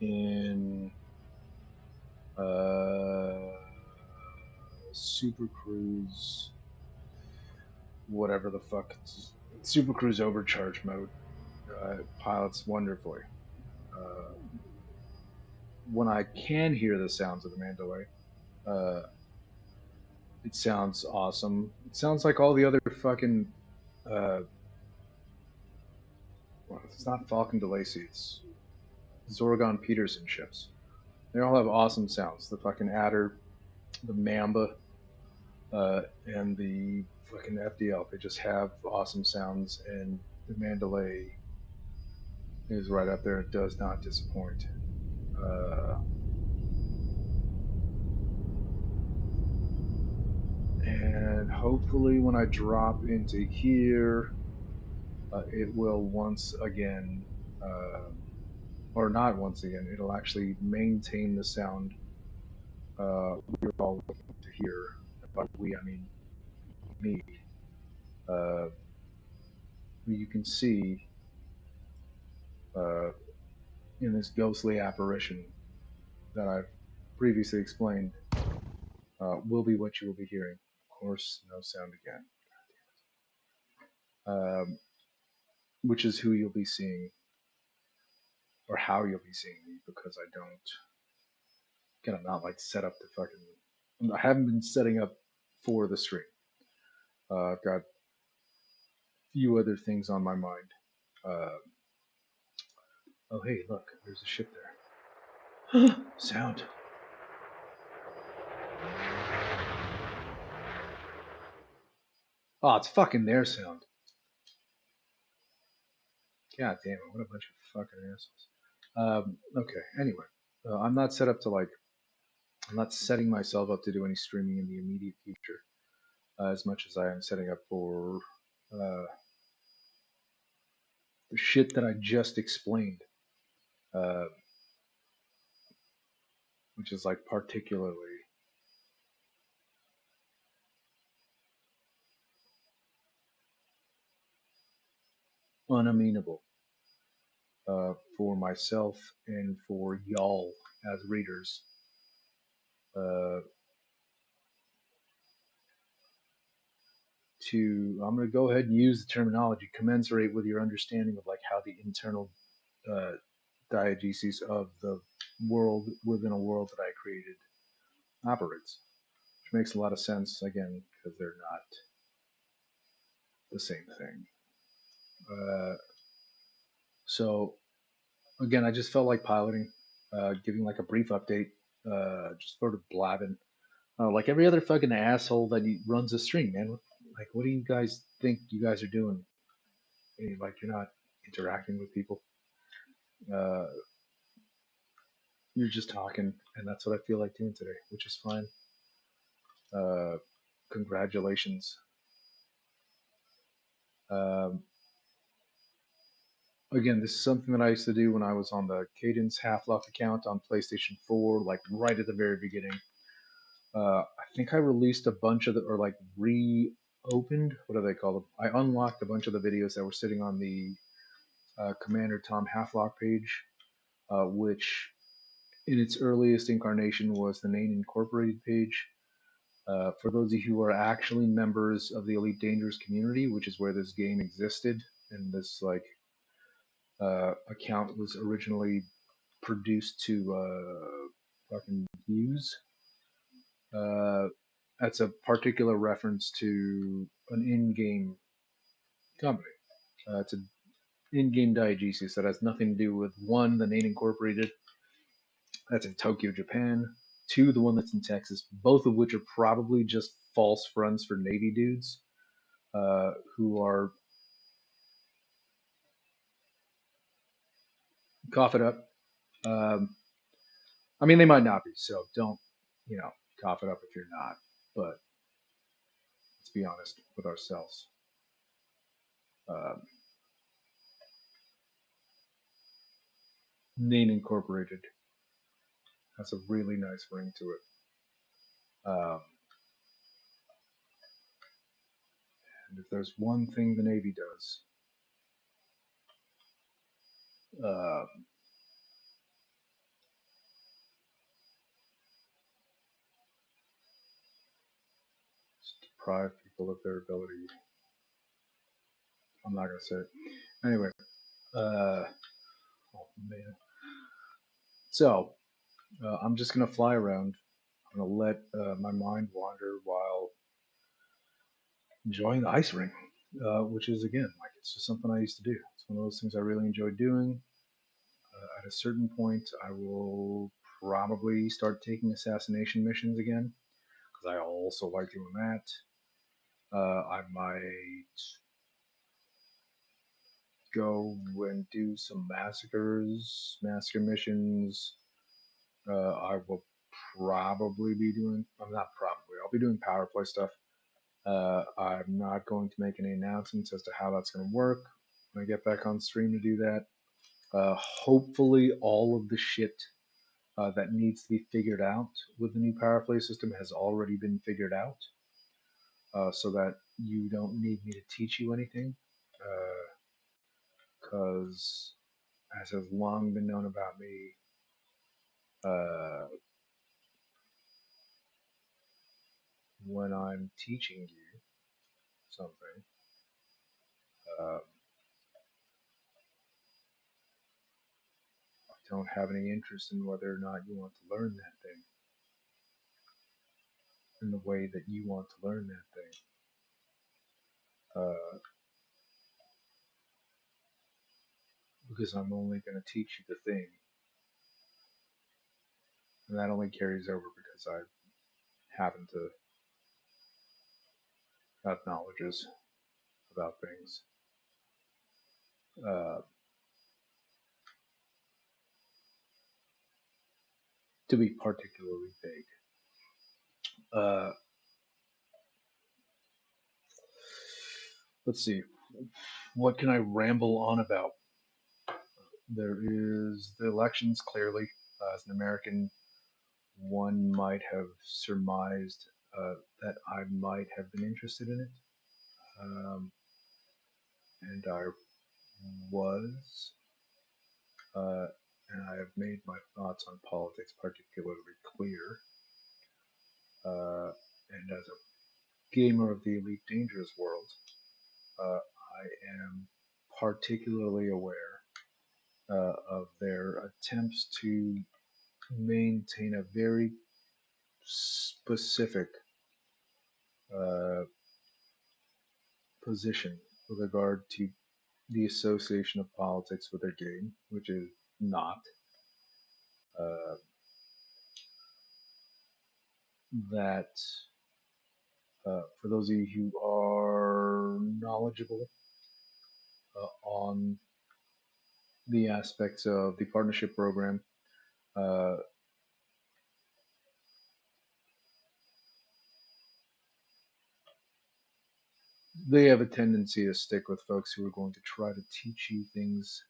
in Super Cruise, whatever the fuck, Super Cruise overcharge mode. Pilots wonderfully. Uh, when I can hear the sounds of the Mandalay, uh, it sounds awesome. It sounds like all the other fucking. Uh, well, it's not Falcon DeLacy. It's Zorgon Peterson ships. They all have awesome sounds. The fucking Adder, the Mamba, and the fucking FDL. They just have awesome sounds, and the Mandalay is right up there. It does not disappoint. And hopefully, when I drop into here, it will once again, or not once again, it'll actually maintain the sound we're all looking to hear. By we, I mean me. uh, you can see uh, in this ghostly apparition that I've previously explained will be what you will be hearing. Of course, no sound again. Which is who you'll be seeing, or how you'll be seeing me, because I don't. Again, I'm not like set up to fucking. I haven't been setting up for the stream. I've got a few other things on my mind. Uh, oh, hey, look, there's a ship there. Sound. Oh, it's fucking their sound. God damn it, what a bunch of fucking assholes. Okay, anyway. I'm not set up to like. I'm not setting myself up to do any streaming in the immediate future as much as I am setting up for the shit that I just explained, uh, which is like particularly unamenable for myself and for y'all as readers. Uh, I'm going to go ahead and use the terminology commensurate with your understanding of like how the internal uh, diegesis of the world within a world that I created operates, which makes a lot of sense again because they're not the same thing. So again, I just felt like piloting, giving like a brief update, just sort of blabbing, like every other fucking asshole that runs a stream, man. Like, what do you guys think you guys are doing? Like, you're not interacting with people. Uh, you're just talking, and that's what I feel like doing today, which is fine. Uh, Congratulations. Um, Again, this is something that I used to do when I was on the Cadence Half-Lock account on PlayStation 4, like right at the very beginning. I think I released a bunch of the, or like reopened, what do they call them? I unlocked a bunch of the videos that were sitting on the Commander Tom Half-Lock page, which in its earliest incarnation was the Name Incorporated page. For those of you who are actually members of the Elite Dangerous community, which is where this game existed, and this like account was originally produced to fucking use. That's a particular reference to an in-game company. It's an in-game diegesis that has nothing to do with one, the name incorporated, that's in Tokyo, Japan. Two, the one that's in Texas, both of which are probably just false fronts for Navy dudes who are cough it up. Um, I mean, they might not be, so don't, cough it up if you're not. But let's be honest with ourselves. Um, Name Incorporated has a really nice ring to it. And if there's one thing the Navy does, uh, it's deprive people of their ability. I'm not going to say it. Anyway, oh man. So I'm just going to fly around. I'm going to let my mind wander while enjoying the ice ring, which is, again, like it's just something I used to do. It's one of those things I really enjoy doing. At a certain point, I will probably start taking assassination missions again because I also like doing that. I might go and do some massacre missions. I will probably be doing, I'm not probably, I'll be doing power play stuff. I'm not going to make any announcements as to how that's going to work when I get back on stream to do that. Hopefully, all of the shit that needs to be figured out with the new power play system has already been figured out, so that you don't need me to teach you anything, because as has long been known about me, uh, when I'm teaching you something, uh, I don't have any interest in whether or not you want to learn that thing in the way that you want to learn that thing. Because I'm only going to teach you the thing, and that only carries over because I happen to have knowledges about things. Uh, to be particularly vague. Uh, let's see. What can I ramble on about? There is the elections, clearly. As an American, one might have surmised that I might have been interested in it. Um, and I was. Uh, and I have made my thoughts on politics particularly clear. And as a gamer of the Elite Dangerous world, I am particularly aware of their attempts to maintain a very specific uh, position with regard to the association of politics with their game, which is not. Uh, that, for those of you who are knowledgeable on the aspects of the partnership program, uh, they have a tendency to stick with folks who are going to try to teach you things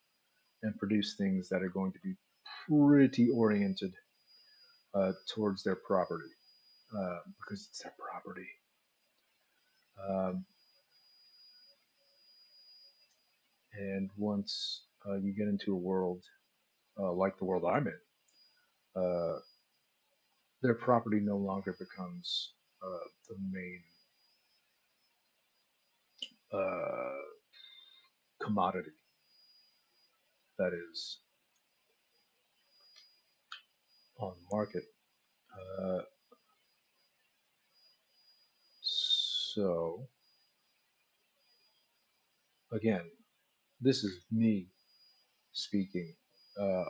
and produce things that are going to be pretty oriented towards their property, because it's their property. Um, and once you get into a world like the world I'm in, uh, their property no longer becomes the main uh, commodity that is on the market. Uh, so, again, this is me speaking. Uh,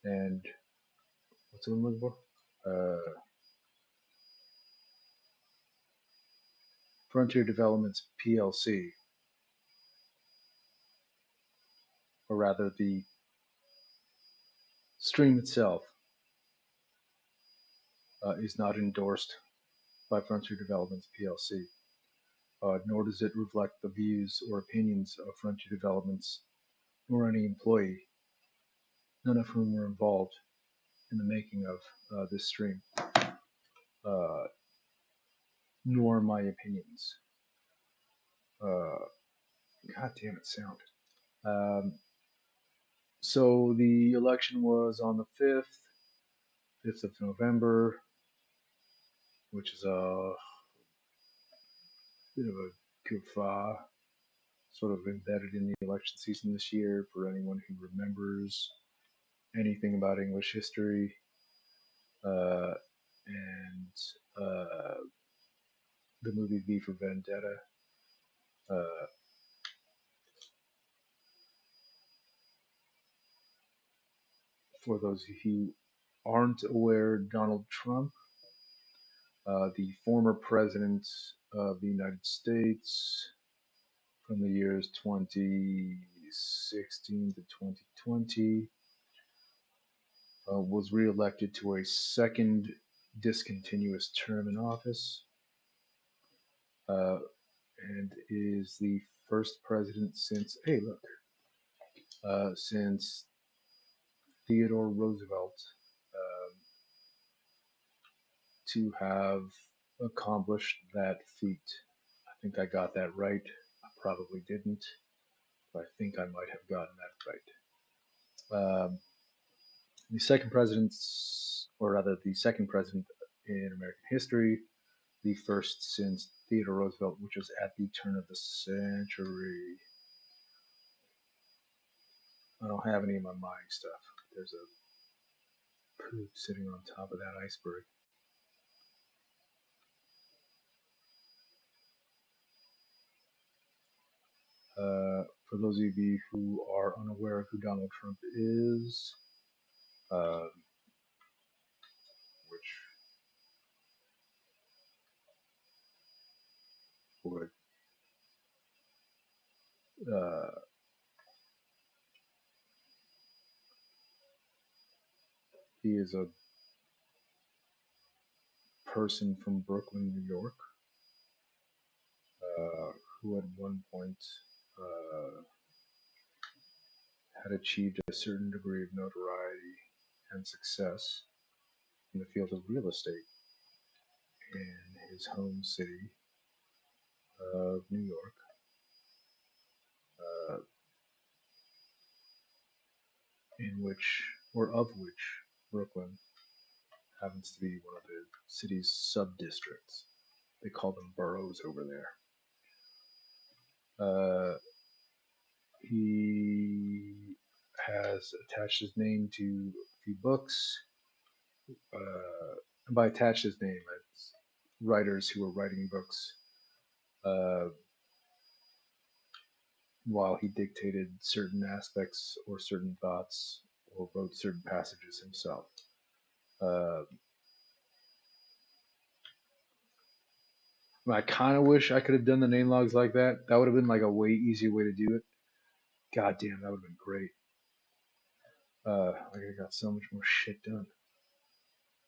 and what's the one I'm looking for? Frontier Developments PLC, or rather the stream itself, is not endorsed by Frontier Developments PLC, nor does it reflect the views or opinions of Frontier Developments nor any employee, none of whom were involved in the making of this stream, uh, nor my opinions. Uh, God damn it, sound. Um, so the election was on the 5th of November, which is a bit of a guffaw, sort of embedded in the election season this year for anyone who remembers anything about English history. Uh, and the movie V for Vendetta. Uh, for those who aren't aware, Donald Trump, the former president of the United States from the years 2016 to 2020, was reelected to a second discontinuous term in office, uh, and is the first president since, hey, look, since Theodore Roosevelt, um, to have accomplished that feat. think I got that right. I probably didn't, but I think I might have gotten that right. The second president's, or rather, the second president in American history, the first since Theodore Roosevelt, which was at the turn of the century. I don't have any of my mining stuff. There's a poop sitting on top of that iceberg. For those of you who are unaware of who Donald Trump is, uh, which would uh, he is a person from Brooklyn, New York, uh, who at one point uh, had achieved a certain degree of notoriety and success in the field of real estate in his home city of New York, uh, in which, or of which, Brooklyn happens to be one of the city's sub-districts. They call them boroughs over there. Uh, he has attached his name to a few books. And by attached his name, it's writers who were writing books uh, while he dictated certain aspects or certain thoughts or wrote certain passages himself. Uh, I kind of wish I could have done the name logs like that. That would have been like a way easier way to do it. God damn, that would have been great. I could have got so much more shit done.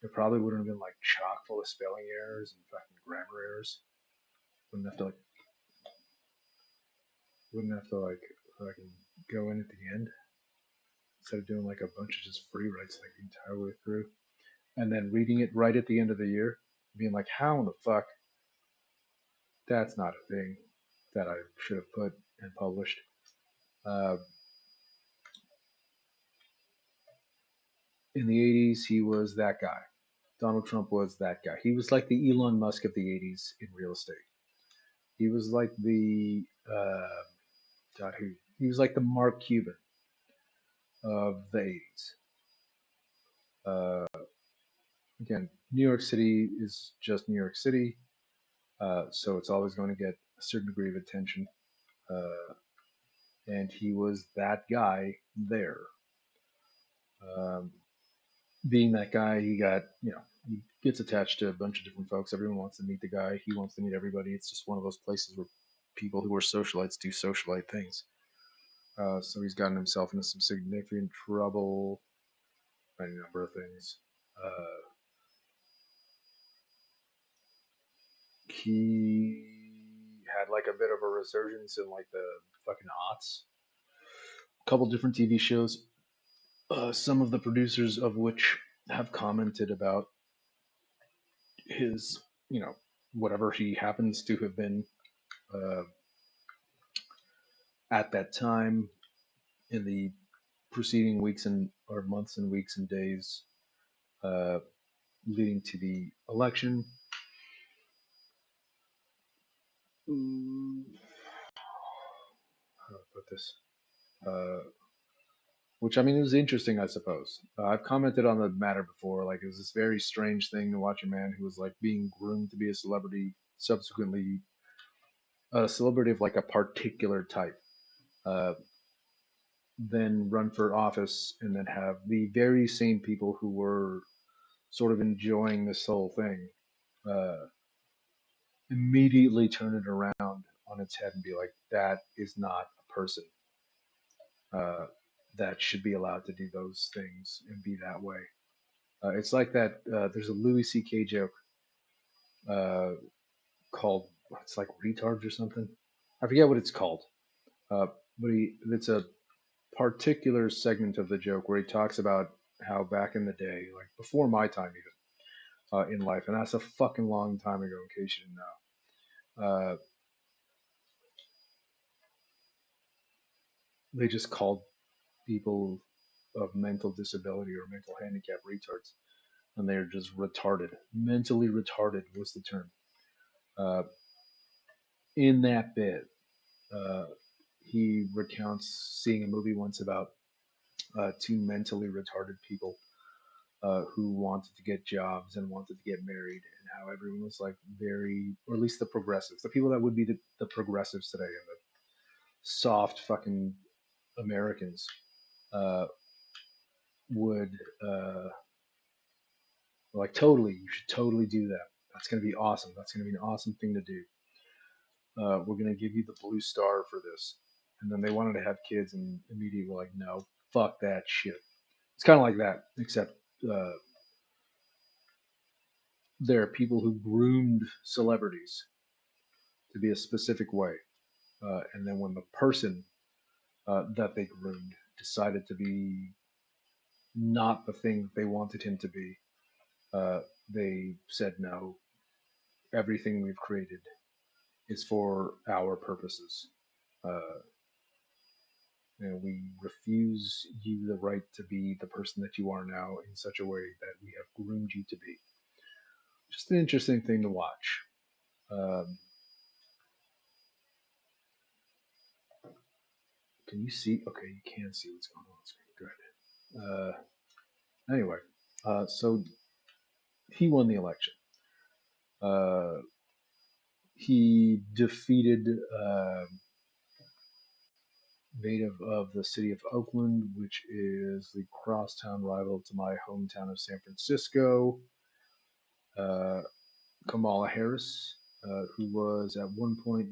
It probably wouldn't have been like chock full of spelling errors and fucking grammar errors. Wouldn't have to like, wouldn't have to like fucking go in at the end instead of doing like a bunch of just free writes like the entire way through, and then reading it right at the end of the year, being like, how in the fuck? That's not a thing that I should have put and published. Uh, in the 80s, he was that guy. Donald Trump was that guy. He was like the Elon Musk of the 80s in real estate. He was like the God, who he was like the Mark Cuban of the 80s. Uh, Again, New York City is just New York City, so it's always going to get a certain degree of attention. Uh, and he was that guy there. Um, Being that guy, he gets attached to a bunch of different folks. Everyone wants to meet the guy. He wants to meet everybody. It's just one of those places where people who are socialites do socialite things. So he's gotten himself into some significant trouble, any number of things. He had like a bit of a resurgence in like the fucking aughts. A couple different TV shows, some of the producers of which have commented about his, whatever he happens to have been uh, at that time in the preceding weeks and or months and weeks and days uh, leading to the election. How do I put this? Uh, which I mean, it was interesting, I suppose. I've commented on the matter before. Like, it was this very strange thing to watch a man who was like being groomed to be a celebrity, subsequently a celebrity of like a particular type, uh, then run for office and then have the very same people who were sort of enjoying this whole thing uh, immediately turn it around on its head and be like, that is not a person uh, that should be allowed to do those things and be that way. It's like that. There's a Louis C.K. joke uh, called it's like retards or something. I forget what it's called, uh, but it's a particular segment of the joke where he talks about how back in the day, like before my time even in life, and that's a fucking long time ago. In case you didn't know, they just called people of mental disability or mental handicap retards, and they're just retarded. Mentally retarded was the term. Uh, in that bit, uh, he recounts seeing a movie once about two mentally retarded people who wanted to get jobs and wanted to get married, and how everyone was like very, or at least the progressives, the people that would be the progressives today, and the soft fucking Americans uh, would like totally, you should totally do that. That's going to be awesome. That's going to be an awesome thing to do. We're going to give you the blue star for this. And then they wanted to have kids, and immediately were like, no, fuck that shit. It's kind of like that, except uh, there are people who groomed celebrities to be a specific way. And then when the person that they groomed decided to be not the thing that they wanted him to be, uh, they said, no, everything we've created is for our purposes. Uh, and we refuse you the right to be the person that you are now in such a way that we have groomed you to be. Just an interesting thing to watch. Um, can you see? Okay, you can see what's going on screen. Good. Anyway, so he won the election. Uh, he defeated native of the city of Oakland, which is the crosstown rival to my hometown of San Francisco, uh, Kamala Harris, who was at one point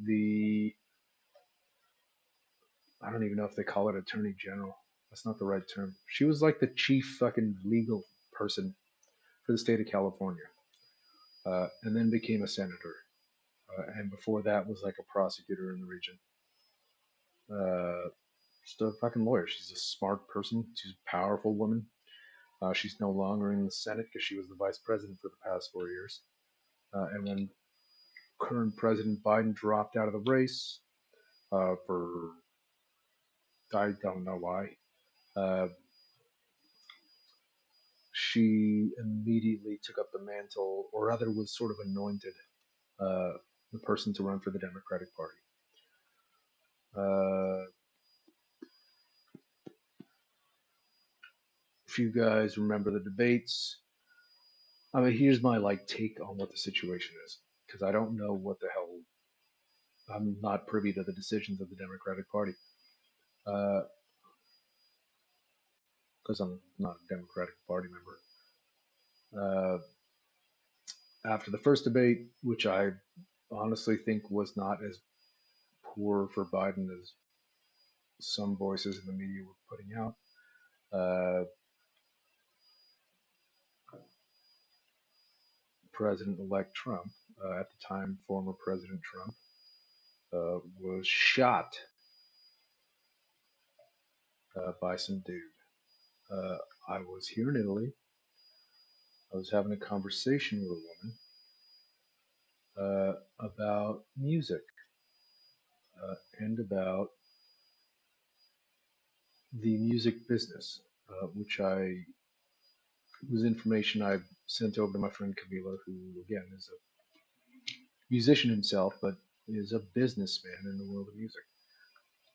I don't even know if they call it Attorney General. That's not the right term. She was like the chief fucking legal person for the state of California, and then became a senator. And before that was like a prosecutor in the region. Uh, just a fucking lawyer. She's a smart person. She's a powerful woman. She's no longer in the Senate because she was the vice president for the past 4 years. And when current President Biden dropped out of the race for I don't know why, uh, she immediately took up the mantle, or rather was sort of anointed uh, the person to run for the Democratic Party. If you guys remember the debates, I mean, here's my like take on what the situation is, because I don't know what the hell. I'm not privy to the decisions of the Democratic Party, because I'm not a Democratic Party member. Uh, After the first debate, which I honestly think was not as poor for Biden as some voices in the media were putting out, uh, President-elect Trump, at the time former President Trump, was shot by some dude. Uh, I was here in Italy. I was having a conversation with a woman about music and about the music business, which I was information I sent over to my friend Camila, who again is a musician himself, but is a businessman in the world of music.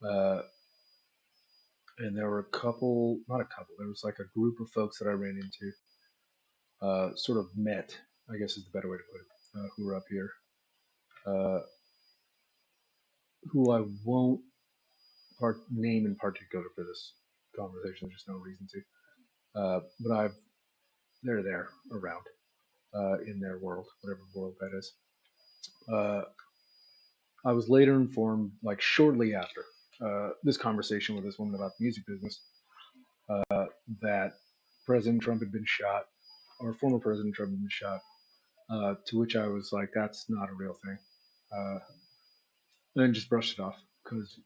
Uh, and there were a couple, not a couple, there was like a group of folks that I ran into, sort of met, I guess is the better way to put it, who were up here, uh, who I won't name in particular for this conversation. There's no reason to. But they're there around in their world, whatever world that is. Uh, I was later informed, like shortly after this conversation with this woman about the music business, that President Trump had been shot, or former President Trump had been shot. To which I was like, "That's not a real thing," uh, and then just brushed it off because,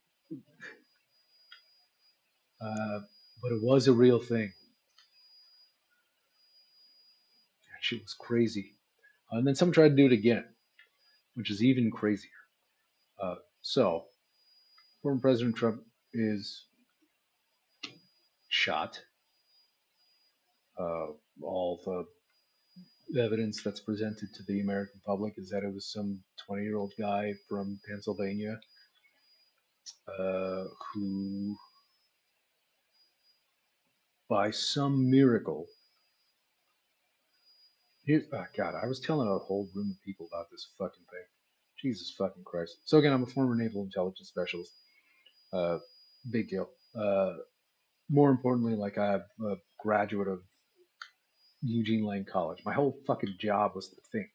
uh, but it was a real thing. That shit was crazy. And then someone tried to do it again, which is even crazier. So, former President Trump is shot. Uh, all the evidence that's presented to the American public is that it was some 20-year-old guy from Pennsylvania who, by some miracle, here's oh God, I was telling a whole room of people about this fucking thing. Jesus fucking Christ. So again, I'm a former naval intelligence specialist. Uh, Big deal. More importantly, like I'm a graduate of Eugene Lane College. My whole fucking job was to think.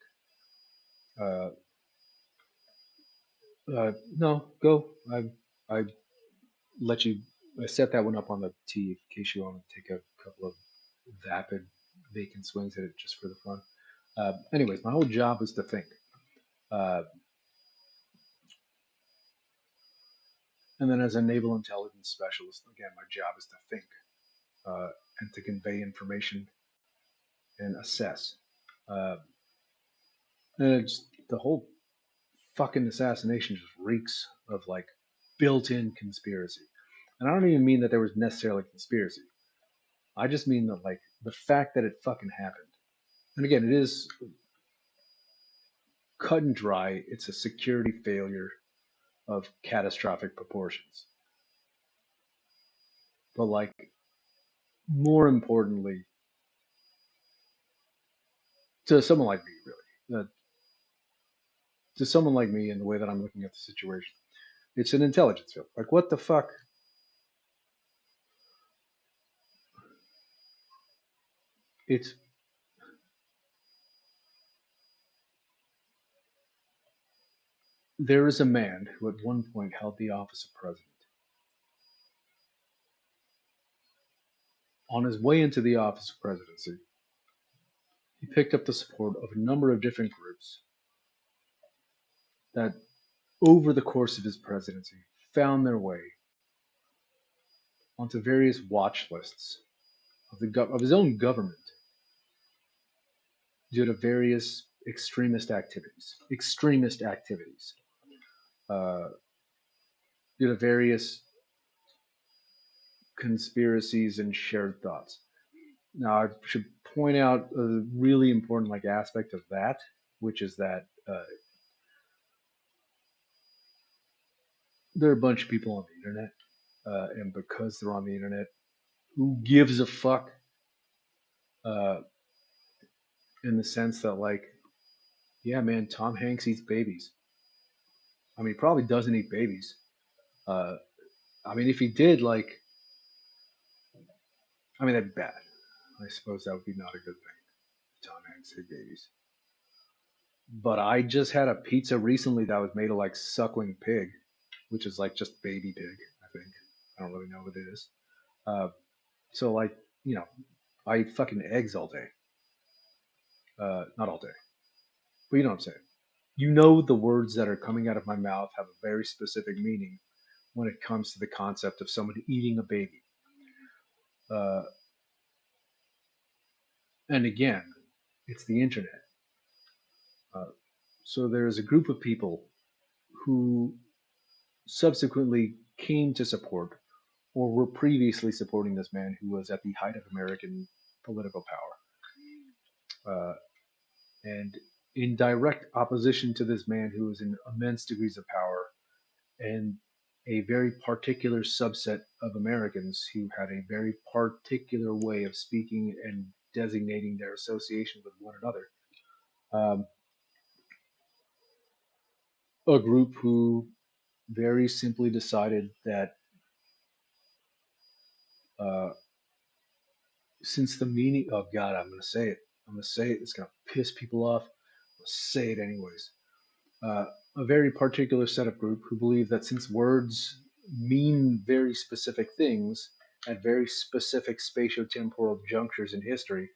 Uh, no, go. I let you. I set that one up on the tee in case you want to take a couple of vapid, vacant swings at it just for the fun. Anyways, my whole job was to think. Uh, and then as a naval intelligence specialist, again, my job is to think and to convey information and assess. Uh, and it's the whole fucking assassination just reeks of like built-in conspiracy. And I don't even mean that there was necessarily conspiracy. I just mean that like the fact that it fucking happened. And again, it is cut and dry. It's a security failure of catastrophic proportions. But like more importantly, to someone like me, really, to someone like me, in the way that I'm looking at the situation, it's an intelligence failure. Like what the fuck? It's there is a man who at one point held the office of president. On his way into the office of presidency, he picked up the support of a number of different groups that, over the course of his presidency, found their way onto various watch lists of his own government due to various extremist activities, uh, due to various conspiracies and shared thoughts. Now, I should point out a really important like aspect of that, which is that there are a bunch of people on the internet, and because they're on the internet, who gives a fuck? Uh, in the sense that, like, yeah, man, Tom Hanks eats babies. I mean, he probably doesn't eat babies. Uh, I mean, if he did, like, I mean, that'd be bad. I suppose that would be not a good thing. Tom Hanks ate babies. But I just had a pizza recently that was made of like suckling pig, which is like just baby pig, I think. I don't really know what it is. Uh, so like, you know, I eat fucking eggs all day. Not all day, but you know what I'm saying. You know, the words that are coming out of my mouth have a very specific meaning when it comes to the concept of someone eating a baby. Uh, and again, it's the internet. Uh, so there's a group of people who subsequently came to support or were previously supporting this man who was at the height of American political power. And in direct opposition to this man who was in immense degrees of power and a very particular subset of Americans who had a very particular way of speaking and designating their association with one another. Um, a group who very simply decided that uh, since the meaning, oh God, I'm going to say it. I'm going to say it. It's going to piss people off. I'm going to say it anyways. Uh, a very particular set of group who believe that since words mean very specific things at very specific spatiotemporal junctures in history,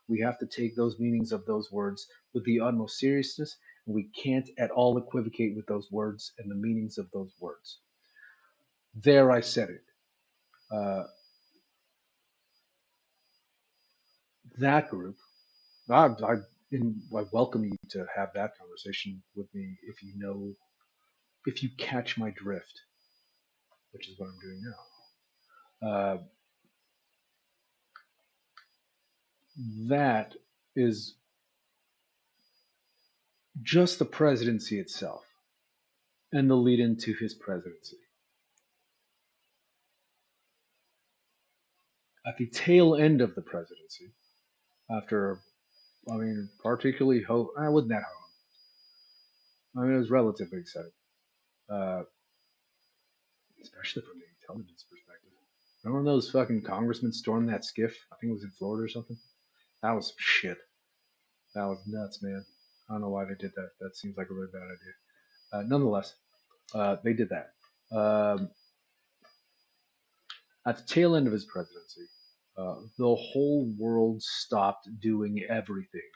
we have to take those meanings of those words with the utmost seriousness, and we can't at all equivocate with those words and the meanings of those words. There, I said it. Uh, that group, I welcome you to have that conversation with me if you know, if you catch my drift, which is what I'm doing now. That is just the presidency itself and the lead into his presidency. At the tail end of the presidency, after, I mean, particularly I wasn't that home. I mean, it was relatively exciting, uh, especially from the intelligence perspective. Remember when those fucking congressmen stormed that skiff? I think it was in Florida or something. That was some shit. That was nuts, man. I don't know why they did that. That seems like a really bad idea. Nonetheless, they did that. Um, at the tail end of his presidency, the whole world stopped doing everything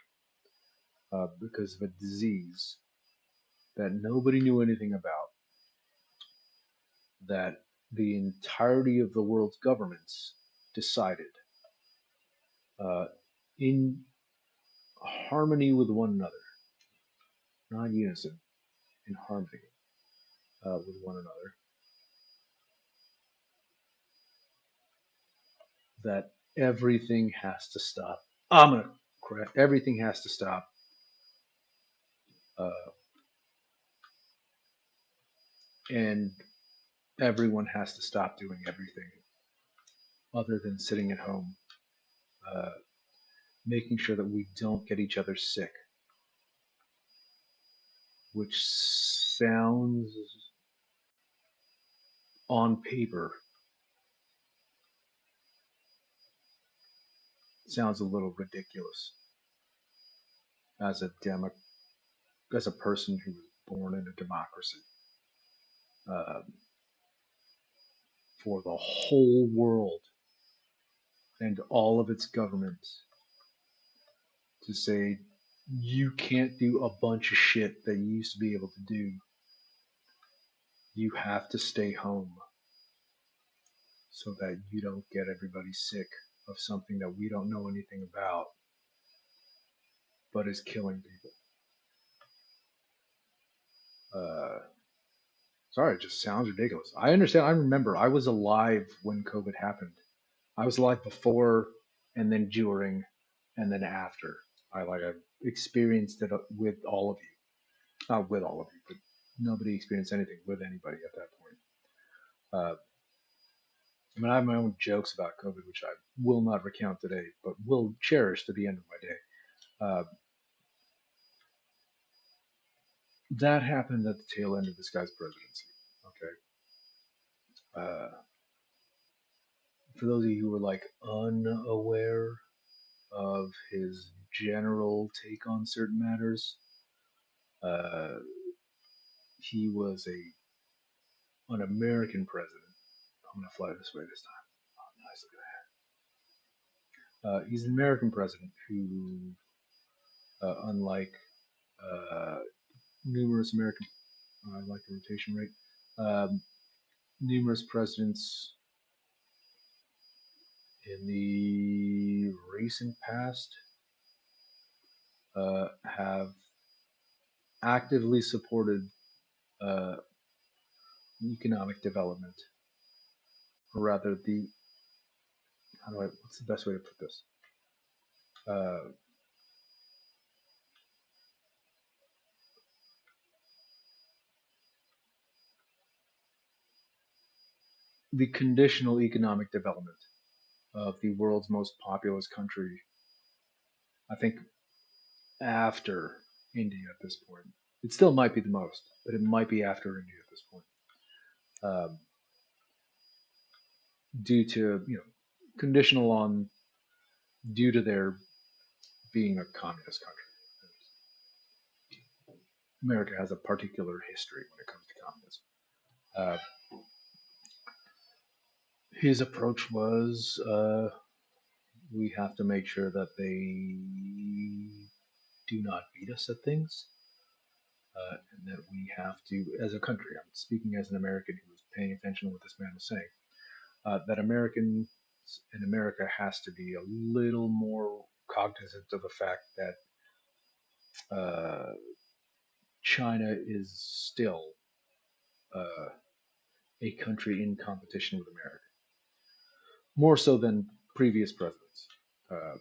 because of a disease that nobody knew anything about, that the entirety of the world's governments decided uh, in harmony with one another, not in unison, in harmony with one another, that everything has to stop. I'm gonna crack. Everything has to stop, uh, and everyone has to stop doing everything other than sitting at home, uh, making sure that we don't get each other sick, which sounds on paper sounds a little ridiculous as as a person who was born in a democracy. Uh, for the whole world and all of its governments to say you can't do a bunch of shit that you used to be able to do. You have to stay home so that you don't get everybody sick of something that we don't know anything about but is killing people. Uh, Sorry, it just sounds ridiculous. I understand. I remember I was alive when COVID happened. I was alive before and then during and then after. I experienced it with all of you. Not with all of you, but nobody experienced anything with anybody at that point. I mean, I have my own jokes about COVID, which I will not recount today, but will cherish to the end of my day. Uh, that happened at the tail end of this guy's presidency. Okay. For those of you who were like unaware of his general take on certain matters, uh, he was an American president. I'm gonna fly this way this time. Oh, nice, look at that. He's an American president who, unlike uh, numerous American, I like the rotation rate. Um, numerous presidents in the recent past have actively supported uh, economic development, or rather, what's the best way to put this? Uh, the conditional economic development of the world's most populous country, I think, after India at this point. It still might be the most, but it might be after India at this point, um, due to conditional on due to their being a communist country. America has a particular history when it comes to communism. His approach was we have to make sure that they do not beat us at things, and that we have to, as a country, I'm speaking as an American who was paying attention to what this man was saying, that Americans in America has to be a little more cognizant of the fact that China is still uh, a country in competition with America, more so than previous presidents. Uh,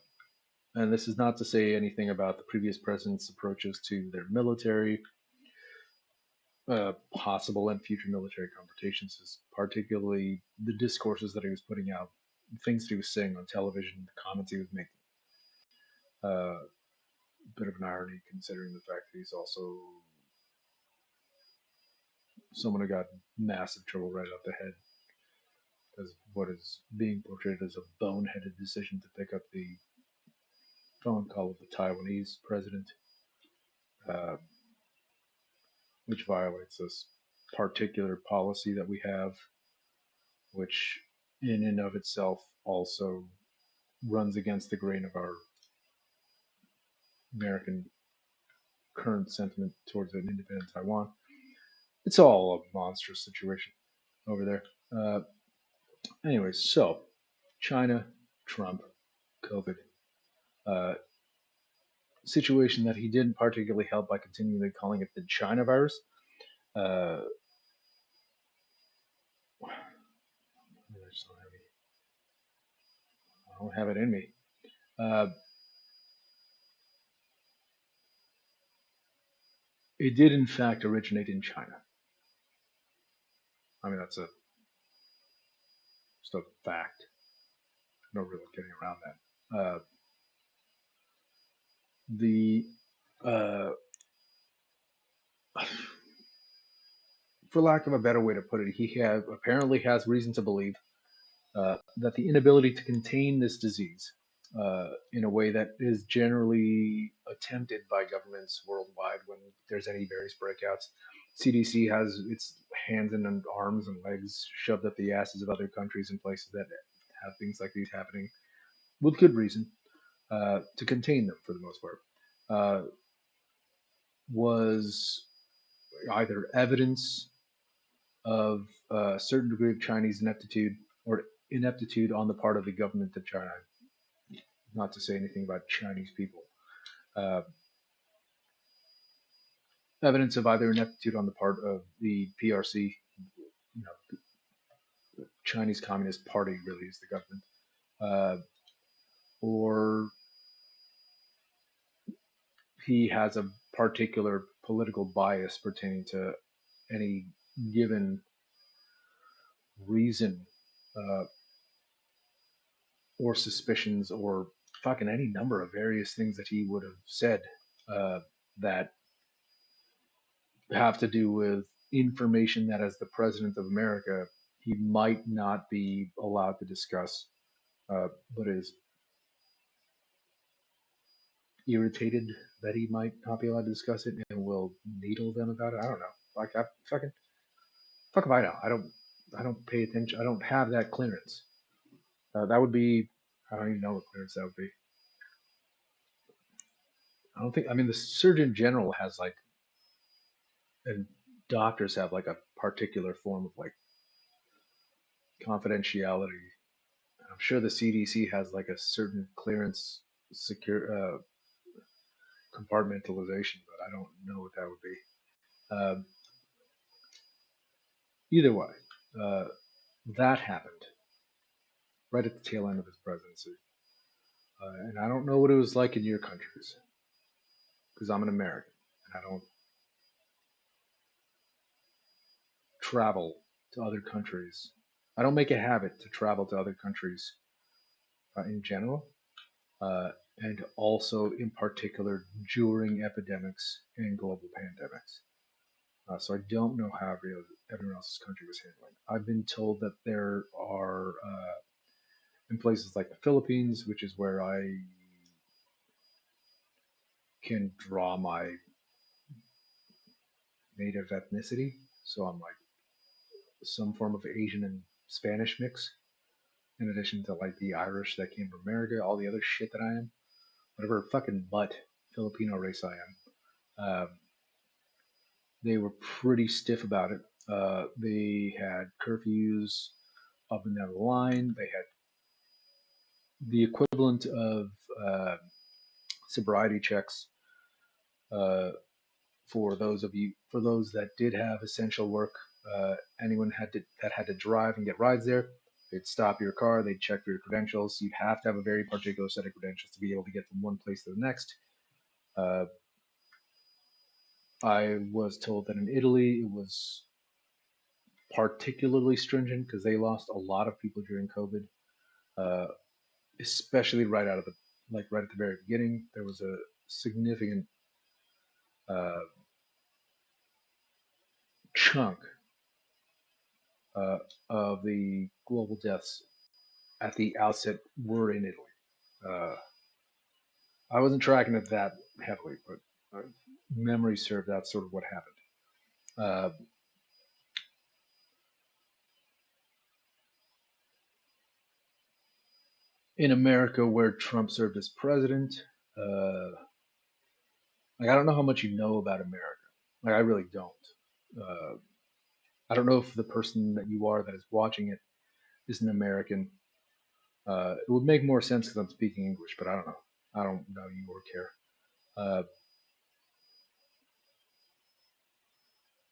And this is not to say anything about the previous president's approaches to their military, possible and future military confrontations, is particularly the discourses that he was putting out, things he was saying on television, the comments he was making. A bit of an irony considering the fact that he's also someone who got massive trouble right out the head as what is being portrayed as a boneheaded decision to pick up the phone call of the Taiwanese president, uh, which violates this particular policy that we have, which in and of itself also runs against the grain of our American current sentiment towards an independent Taiwan. It's all a monstrous situation over there. Anyways, so China, Trump, COVID. Uh, Situation that he didn't particularly help by continually calling it the China virus. Uh, I don't have it in me. Uh, it did in fact originate in China. I mean, that's a just a fact. No really getting around that. The uh, for lack of a better way to put it, he apparently has reason to believe that the inability to contain this disease in a way that is generally attempted by governments worldwide when there's any various breakouts. CDC has its hands and arms and legs shoved up the asses of other countries and places that have things like these happening with good reason to contain them for the most part. Was either evidence of a certain degree of Chinese ineptitude or ineptitude on the part of the government of China, not to say anything about Chinese people. Uh, Evidence of either ineptitude on the part of the PRC, you know, the Chinese Communist Party really is the government, or he has a particular political bias pertaining to any given reason uh, or suspicions or fucking any number of various things that he would have said that have to do with information that, as the president of America, he might not be allowed to discuss, but is irritated that he might not be allowed to discuss it and will needle them about it. I don't know. Like I fucking fuck if I know. I don't pay attention. I don't have that clearance. That would be. I don't even know what clearance that would be. I don't think. I mean, the Surgeon General has like, and doctors have like a particular form of like confidentiality. I'm sure the CDC has like a certain clearance secure compartmentalization, but I don't know what that would be. Um, Either way, uh, that happened right at the tail end of his presidency, and I don't know what it was like in your countries because I'm an American and I don't travel to other countries. I don't make a habit to travel to other countries in general, uh, and also in particular during epidemics and global pandemics. So I don't know how everyone else's country was handling. I've been told that there are in places like the Philippines, which is where I can draw my native ethnicity. So I'm like some form of Asian and Spanish mix, in addition to like the Irish that came from America, all the other shit that I am, whatever fucking butt Filipino race I am. They were pretty stiff about it. They had curfews up and down the line. They had the equivalent of sobriety checks uh, for those that did have essential work. Anyone that had to drive and get rides there. They'd stop your car, they'd check for your credentials. You'd have to have a very particular set of credentials to be able to get from one place to the next. Uh, I was told that in Italy it was particularly stringent because they lost a lot of people during COVID, uh, especially right out of the right at the very beginning. There was a significant uh, chunk uh, of the global deaths at the outset were in Italy. Uh, I wasn't tracking it that heavily, but memory served that's sort of what happened. Uh, in America, where Trump served as president, uh, I don't know how much you know about America. I really don't. Uh, I don't know if the person that you are that is watching it is an American. It would make more sense because I'm speaking English, but I don't know. I don't know you or care. Uh,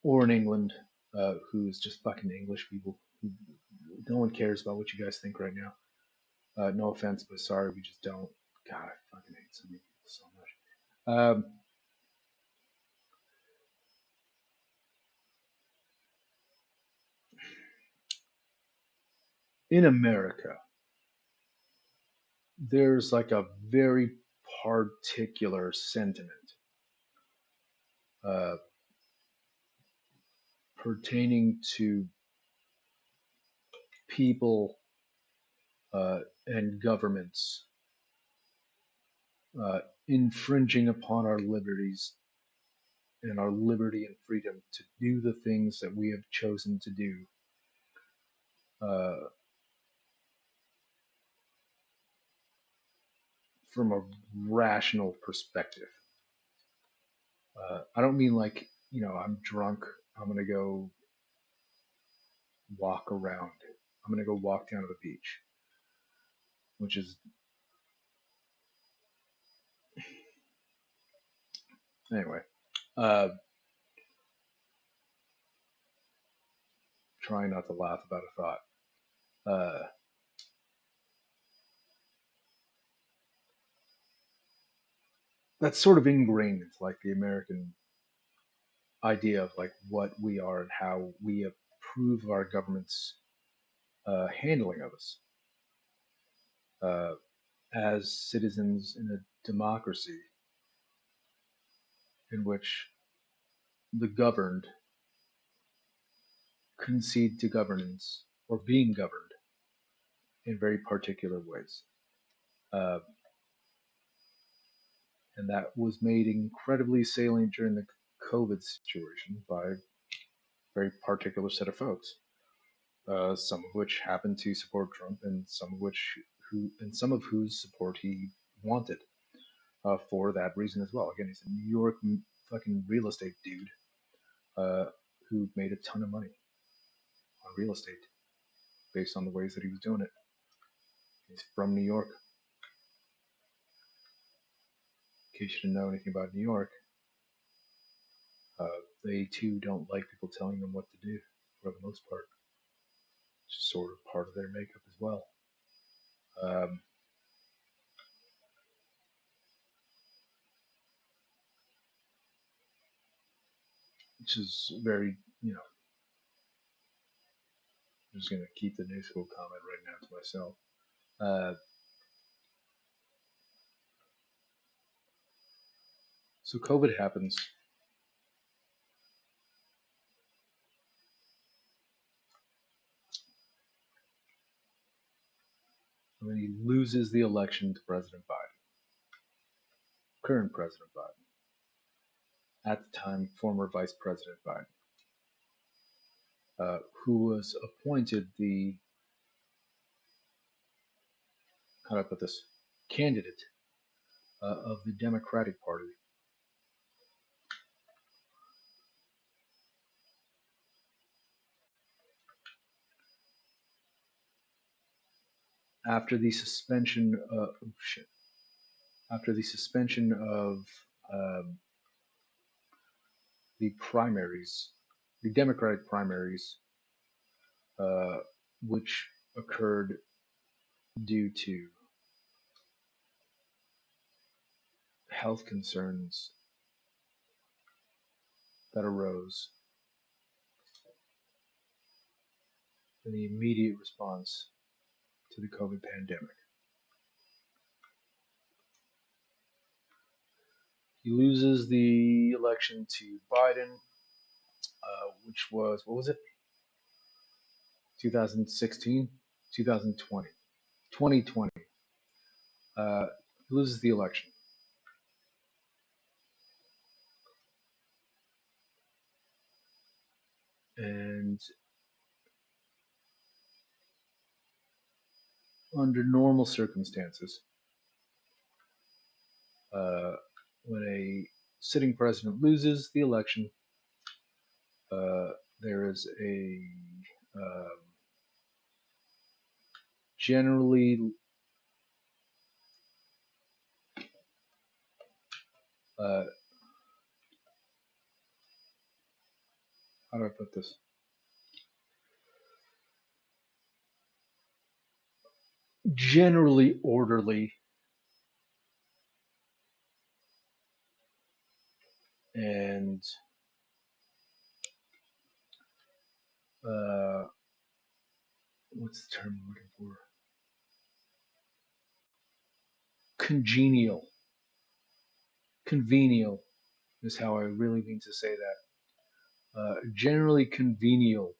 or in England, who's just fucking English people. No one cares about what you guys think right now. No offense, but sorry, we just don't. God, I fucking hate so many people so much. In America, there's like a very particular sentiment uh, pertaining to people and governments uh, infringing upon our liberties and our liberty and freedom to do the things that we have chosen to do uh, from a rational perspective. I don't mean like, I'm drunk, I'm going to go walk around, I'm going to go walk down to the beach, which is, anyway, uh, trying not to laugh about a thought. That's sort of ingrained into like the American idea of like what we are and how we approve of our government's handling of us uh, as citizens in a democracy in which the governed concede to governance or being governed in very particular ways. Uh, and that was made incredibly salient during the COVID situation by a very particular set of folks, some of which happened to support Trump, and some of whose support he wanted for that reason as well. Again, he's a New York fucking real estate dude uh, who made a ton of money on real estate based on the ways that he was doing it. He's from New York. In case you didn't know anything about New York, they too don't like people telling them what to do for the most part. It's sort of part of their makeup as well. Um, which is very, I'm just going to keep the new school comment right now to myself. Uh, so COVID happens. And then he loses the election to President Biden, current President Biden. At the time, former Vice President Biden, who was appointed the, how do I put this, candidate of the Democratic Party after the suspension. Oh shit! After the suspension of um, the primaries, the Democratic primaries, uh, which occurred due to health concerns that arose in the immediate response to the COVID pandemic. He loses the election to Biden, which was, what was it? 2016? 2020. 2020. He loses the election. And under normal circumstances, uh, when a sitting president loses the election, uh, there is a um generally uh, how do I put this? Generally orderly and uh, what's the term I'm looking for? Congenial. Convenial is how I really mean to say that. Generally convenial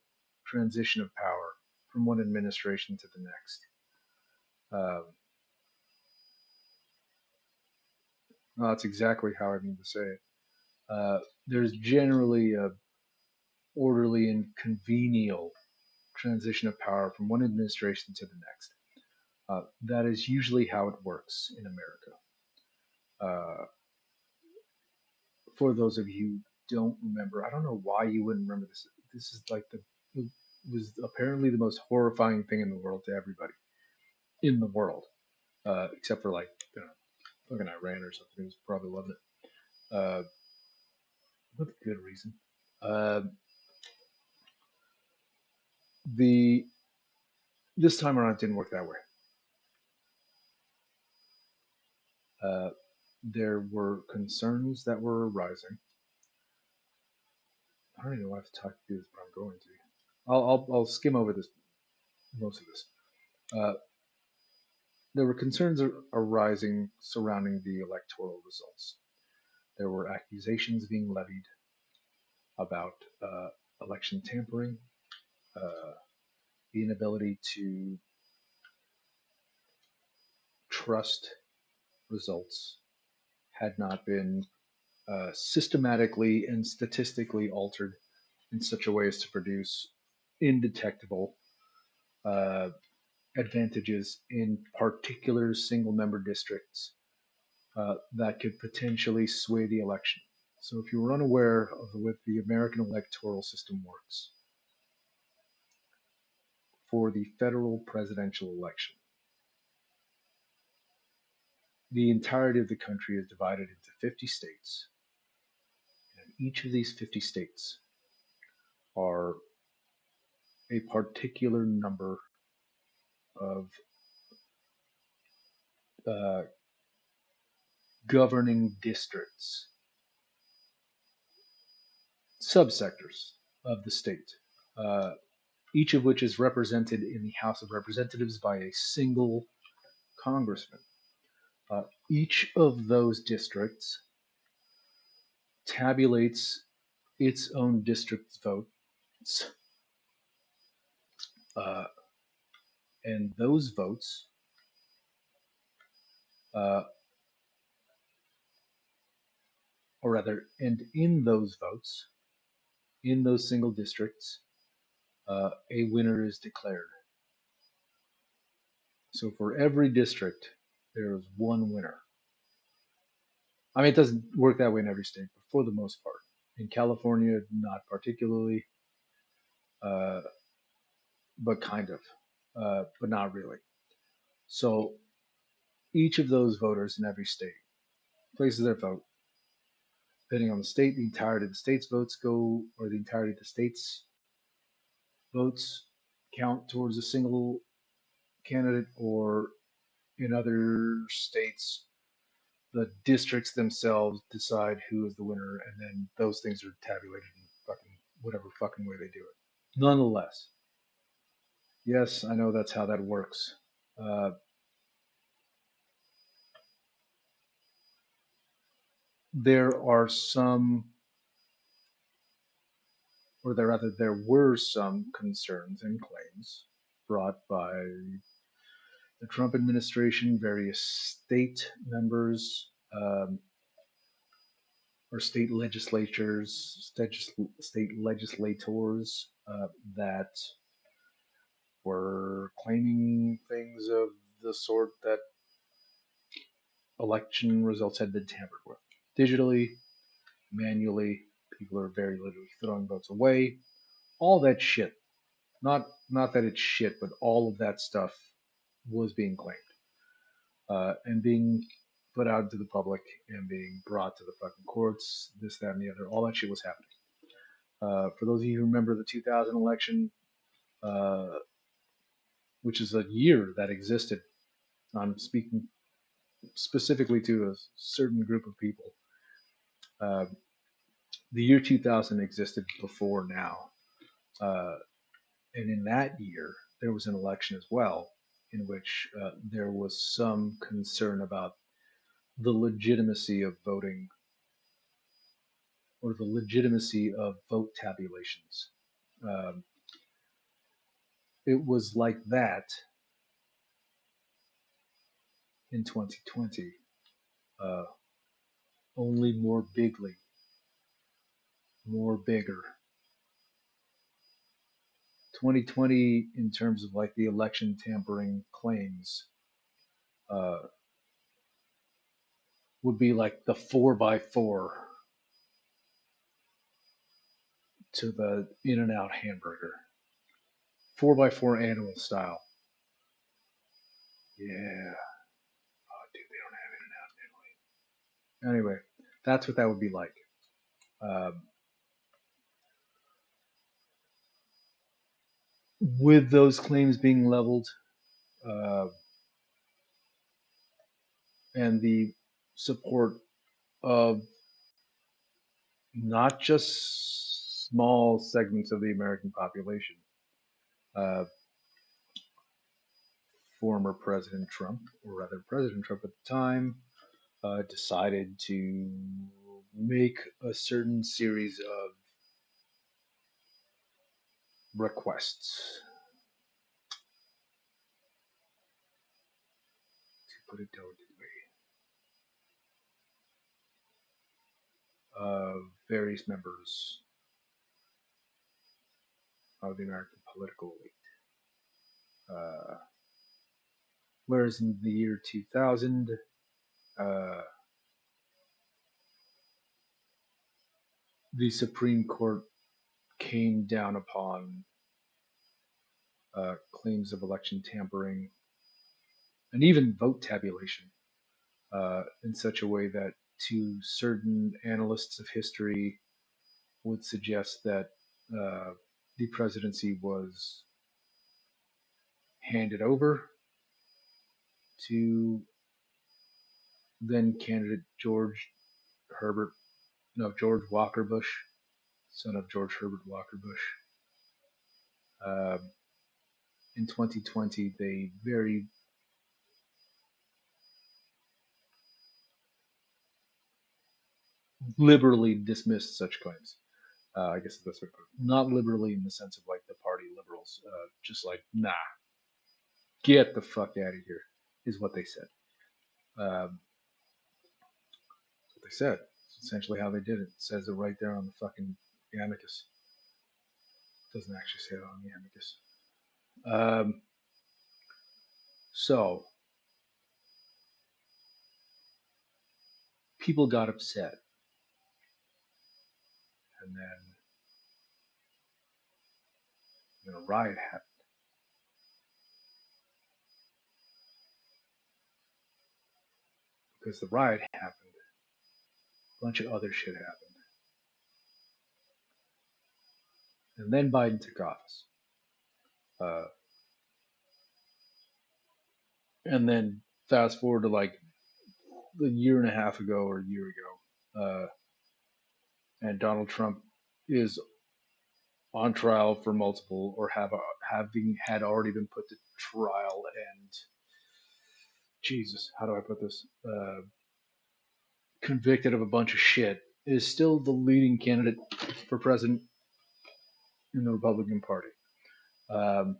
transition of power from one administration to the next. Um, well, that's exactly how I mean to say it. There's generally a orderly and convenial transition of power from one administration to the next. That is usually how it works in America. Uh, for those of you who don't remember, I don't know why you wouldn't remember this. This is like it was apparently the most horrifying thing in the world to everybody in the world, except for like fucking Iran or something who's probably loving it, with good reason. Uh, the This time around it didn't work that way. Uh, there were concerns that were arising. I don't even know why I have to talk to this, but I'm going to. I'll skim over this most of this. Uh, there were concerns arising surrounding the electoral results. There were accusations being levied about election tampering, uh, the inability to trust results had not been systematically and statistically altered in such a way as to produce indetectable uh, advantages in particular single member districts that could potentially sway the election. So, if you're unaware of the way the American electoral system works for the federal presidential election, the entirety of the country is divided into 50 states, and each of these 50 states are a particular number of uh, governing districts, subsectors of the state, uh, each of which is represented in the House of Representatives by a single congressman. Each of those districts tabulates its own district's votes, uh, and those votes, uh, or rather, and in those votes, in those single districts, a winner is declared. So for every district, there is one winner. I mean, it doesn't work that way in every state, but for the most part. In California, not particularly, uh, but kind of, but not really. So each of those voters in every state places their vote. Depending on the state, the entirety of the state's votes go, or the entirety of the state's votes count towards a single candidate, or in other states, the districts themselves decide who is the winner, and then those things are tabulated in fucking whatever fucking way they do it. Nonetheless, yes, I know that's how that works. Uh, there are some, or there rather, there were some concerns and claims brought by the Trump administration, various state members, or state legislatures, state legislators that were claiming things of the sort that election results had been tampered with. Digitally, manually, people are very literally throwing votes away. All that shit. Not that it's shit, but all of that stuff was being claimed and being put out to the public and being brought to the fucking courts. This, that, and the other. All that shit was happening. For those of you who remember the 2000 election, uh, which is a year that existed, I'm speaking specifically to a certain group of people. Uh, the year 2000 existed before now. Uh, and in that year, there was an election as well, in which there was some concern about the legitimacy of voting or the legitimacy of vote tabulations. Um, it was like that in 2020, uh, only more bigly, more bigger. 2020, in terms of like the election tampering claims, uh, would be like the 4x4 to the In and Out hamburger. 4x4 animal style. Yeah. Oh, dude, they don't have In and Out in Italy. Anyway, that's what that would be like. Um, with those claims being leveled, uh, and the support of not just small segments of the American population, uh, former President Trump, or rather President Trump at the time, decided to make a certain series of requests, to put it delicately, of various members of the American political elite. Uh, whereas in the year 2000, uh, the Supreme Court came down upon claims of election tampering and even vote tabulation in such a way that to certain analysts of history would suggest that uh, the presidency was handed over to then candidate George Walker Bush, son of George Herbert Walker Bush. Um, in 2020, they very liberally dismissed such claims. I guess that's what, not liberally in the sense of like the party liberals, just like, nah, get the fuck out of here, is what they said. What they said. It's essentially how they did it. It says it right there on the fucking amicus. It doesn't actually say it on the amicus. So people got upset, and then a riot happened. Because the riot happened, a bunch of other shit happened, and then Biden took office. Uh, And then fast forward to like a year and a half ago or a year ago, and Donald Trump is on trial for multiple, or having had already been put to trial, and Jesus, how do I put this? Convicted of a bunch of shit, is still the leading candidate for president in the Republican Party. Um,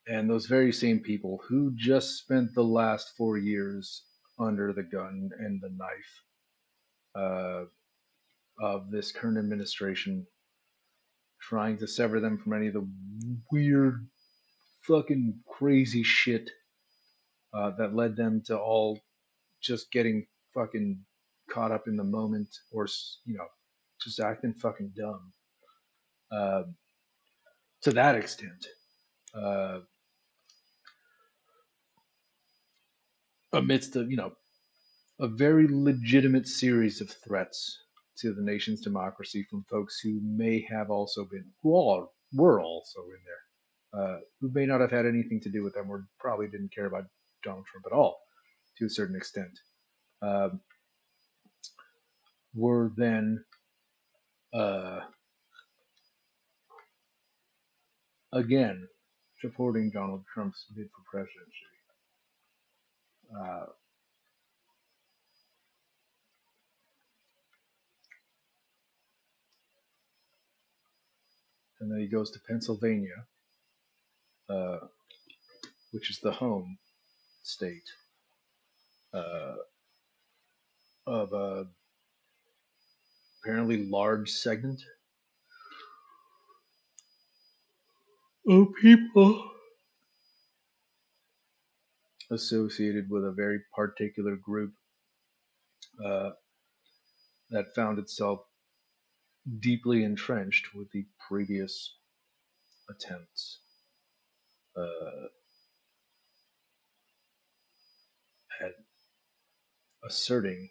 and those very same people who just spent the last 4 years under the gun and the knife uh, of this current administration, trying to sever them from any of the weird, fucking crazy shit that led them to all just getting fucking caught up in the moment, or just acting fucking dumb uh, to that extent. Uh, Amidst a very legitimate series of threats to the nation's democracy from folks who may have also been, who all were also in there, who may not have had anything to do with them, or probably didn't care about Donald Trump at all to a certain extent, um, were then uh, again supporting Donald Trump's bid for presidency. Uh, and then he goes to Pennsylvania, uh, which is the home state uh, of a apparently large segment of people associated with a very particular group uh, that found itself deeply entrenched with the previous attempts uh, at asserting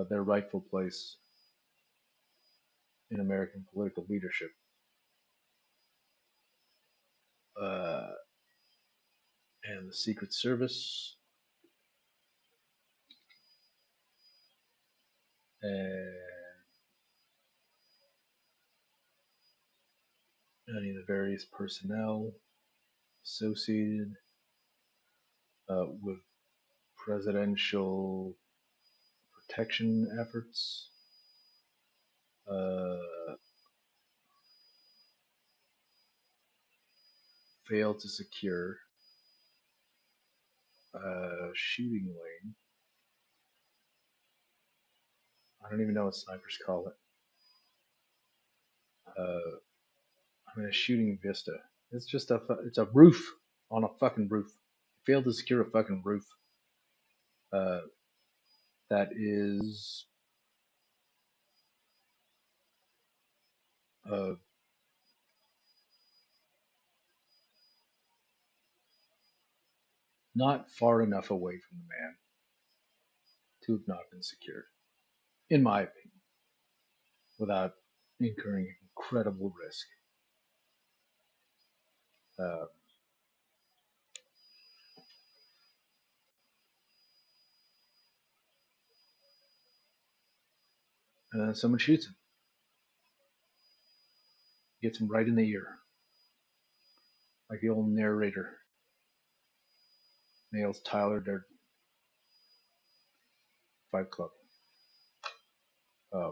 their rightful place in American political leadership. Uh, and the Secret Service and any of the various personnel associated with presidential protection efforts uh, failed to secure a shooting lane. I don't even know what snipers call it. I mean, a shooting vista. It's just it's a roof on a fucking roof. Failed to secure a fucking roof uh, that is uh, not far enough away from the man to have not been secured, in my opinion, without incurring incredible risk. Uh, and then someone shoots him, gets him right in the ear, like the old narrator nails Tyler Durden, Fight Club,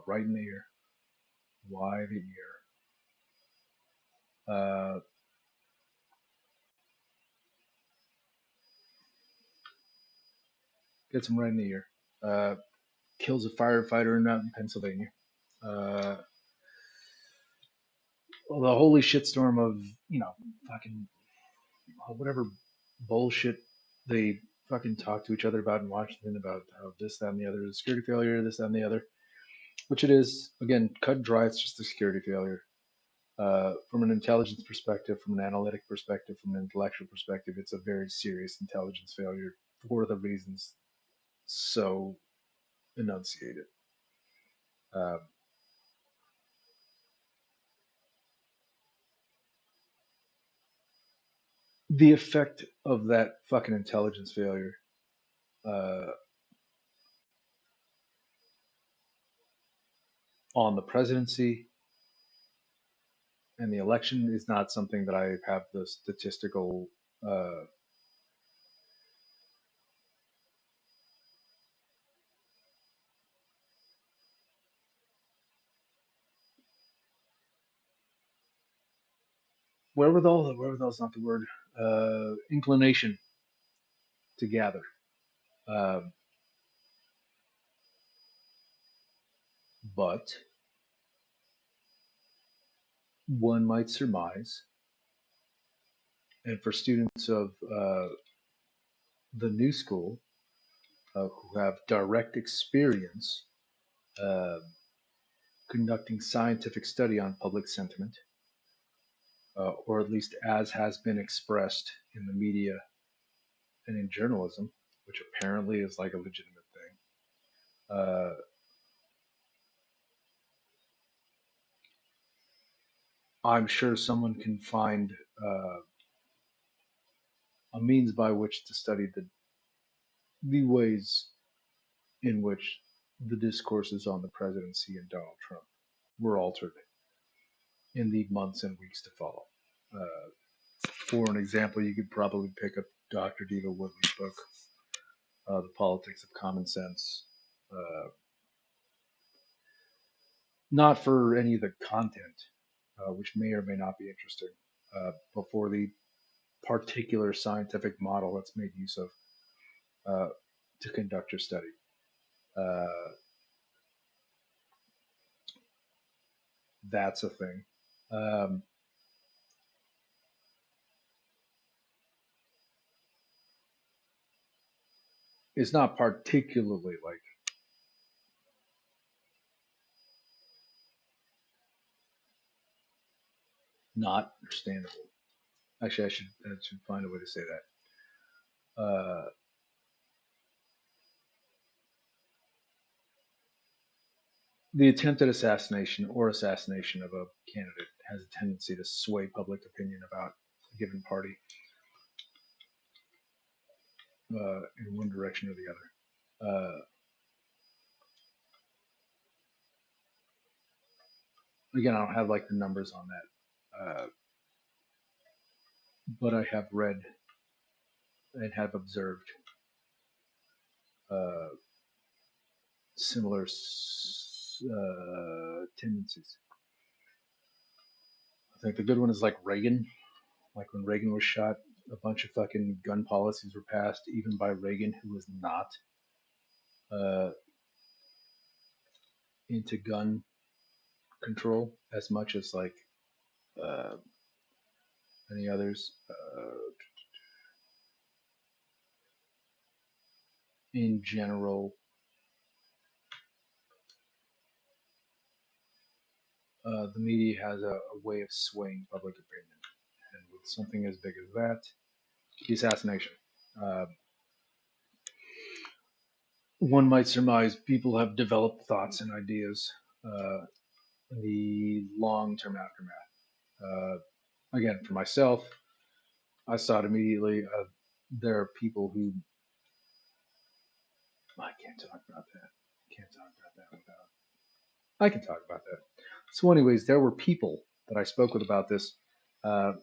right in the ear. Why the ear? Gets him right in the ear. Kills a firefighter in Pennsylvania. Uh, well, the holy shitstorm of fucking whatever bullshit they fucking talk to each other about in Washington about how this, that, and the other is a security failure, this, that, and the other, which it is. Again, cut and dry, it's just a security failure. From an intelligence perspective, from an analytic perspective, from an intellectual perspective, it's a very serious intelligence failure for the reasons so enunciated. Um, the effect of that fucking intelligence failure uh, on the presidency and the election is not something that I have the statistical uh, wherewithal, not the word, inclination to gather. Um, but one might surmise, and for students of the new school who have direct experience uh, conducting scientific study on public sentiment, or at least as has been expressed in the media and in journalism, which apparently is like a legitimate thing. I'm sure someone can find a means by which to study the ways in which the discourses on the presidency and Donald Trump were altered in the months and weeks to follow. Uh, for an example, you could probably pick up Dr. Diva Woodley's book, The Politics of Common Sense. Not for any of the content, which may or may not be interesting, but for the particular scientific model that's made use of uh, to conduct your study. Uh, that's a thing. Um, it's not particularly like not understandable. Actually, I should find a way to say that. The attempted assassination or assassination of a candidate has a tendency to sway public opinion about a given party in one direction or the other. Again, I don't have like the numbers on that, but I have read and have observed uh, similar tendencies. I think the good one is like Reagan. Like when Reagan was shot, a bunch of fucking gun policies were passed, even by Reagan, who was not uh, into gun control as much as like uh, any others. In general, the media has a way of swaying public opinion, and with something as big as that, the assassination. Uh, One might surmise people have developed thoughts and ideas in the long-term aftermath. Again, for myself, I saw it immediately. There are people who I can't talk about that. Can't talk about that without. I can talk about that. So, anyways, there were people that I spoke with about this. Uh,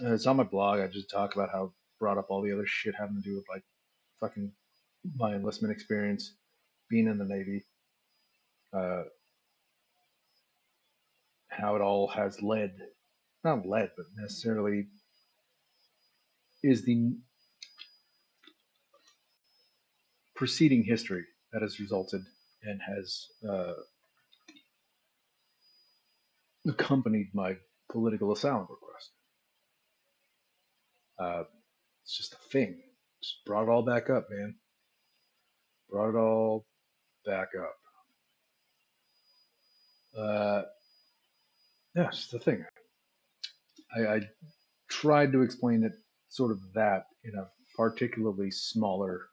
it's on my blog. I just talk about how brought up all the other shit having to do with like fucking my enlistment experience, being in the Navy, uh, how it all has led, not led, but necessarily is the preceding history that has resulted and has accompanied my political asylum request. Uh, it's just a thing. Just brought it all back up, man. Brought it all back up. Uh, yeah, it's just a thing. I tried to explain it sort of that in a particularly smaller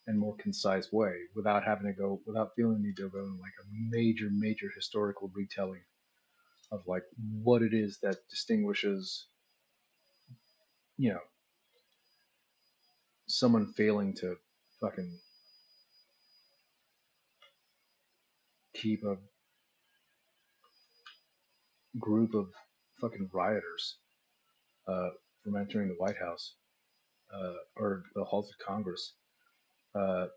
and more concise way without having to go, without feeling the need to go in like a major historical retelling of like what it is that distinguishes you know, someone failing to fucking keep a group of fucking rioters uh, from entering the White House or the halls of Congress, uh,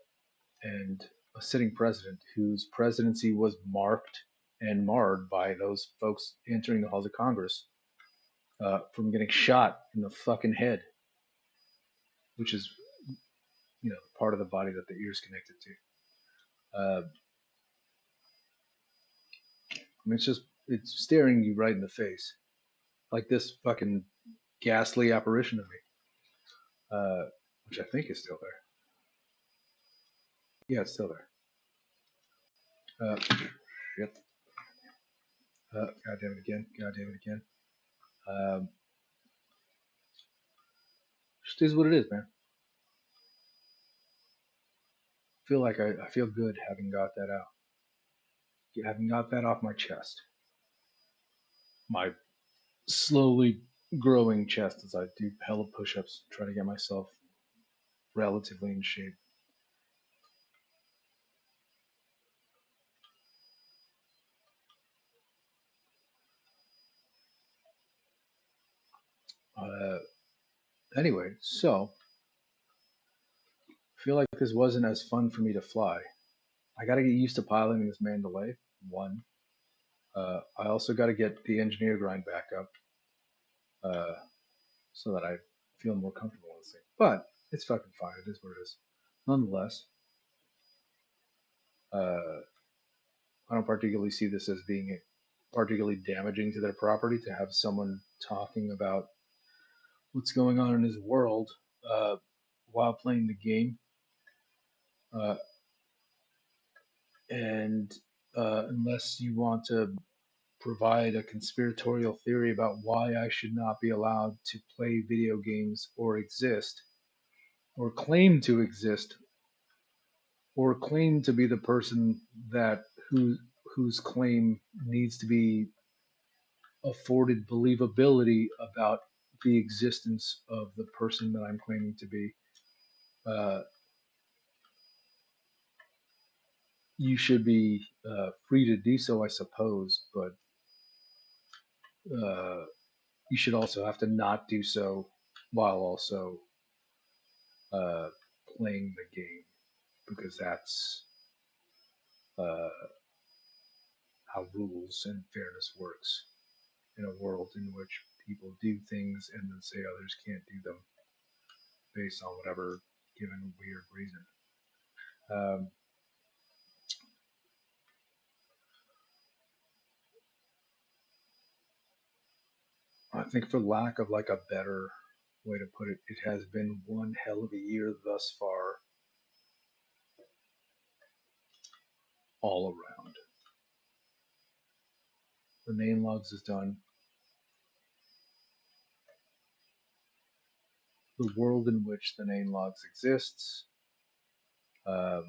and a sitting president whose presidency was marked and marred by those folks entering the halls of Congress from getting shot in the fucking head, which is part of the body that the ear is connected to. I mean, it's staring you right in the face, like this fucking ghastly apparition of me, which I think is still there. Yeah, it's still there. Shit. God damn it again. God damn it again. Um, just is what it is, man. Feel like I feel good having got that out, having got that off my chest. My slowly growing chest as I do hella push-ups, try to get myself relatively in shape. Uh, anyway, so I feel like this wasn't as fun for me to fly. I got to get used to piloting this Mandalay. One. I also got to get the engineer grind back up uh, so that I feel more comfortable with this thing. But it's fucking fine. It is what it is. Nonetheless, uh, I don't particularly see this as being particularly damaging to their property to have someone talking about what's going on in his world uh, while playing the game. Uh, and unless you want to provide a conspiratorial theory about why I should not be allowed to play video games or exist, or claim to exist, or claim to be the person that whose claim needs to be afforded believability about the existence of the person that I'm claiming to be, uh, you should be free to do so, I suppose, but uh, you should also have to not do so while also uh, playing the game, because that's uh, how rules and fairness works in a world in which people do things and then say others can't do them based on whatever given weird reason. Um, I think, for lack of like a better way to put it, it has been one hell of a year thus far, all around. The name logs is done. The world in which the name logs exists um,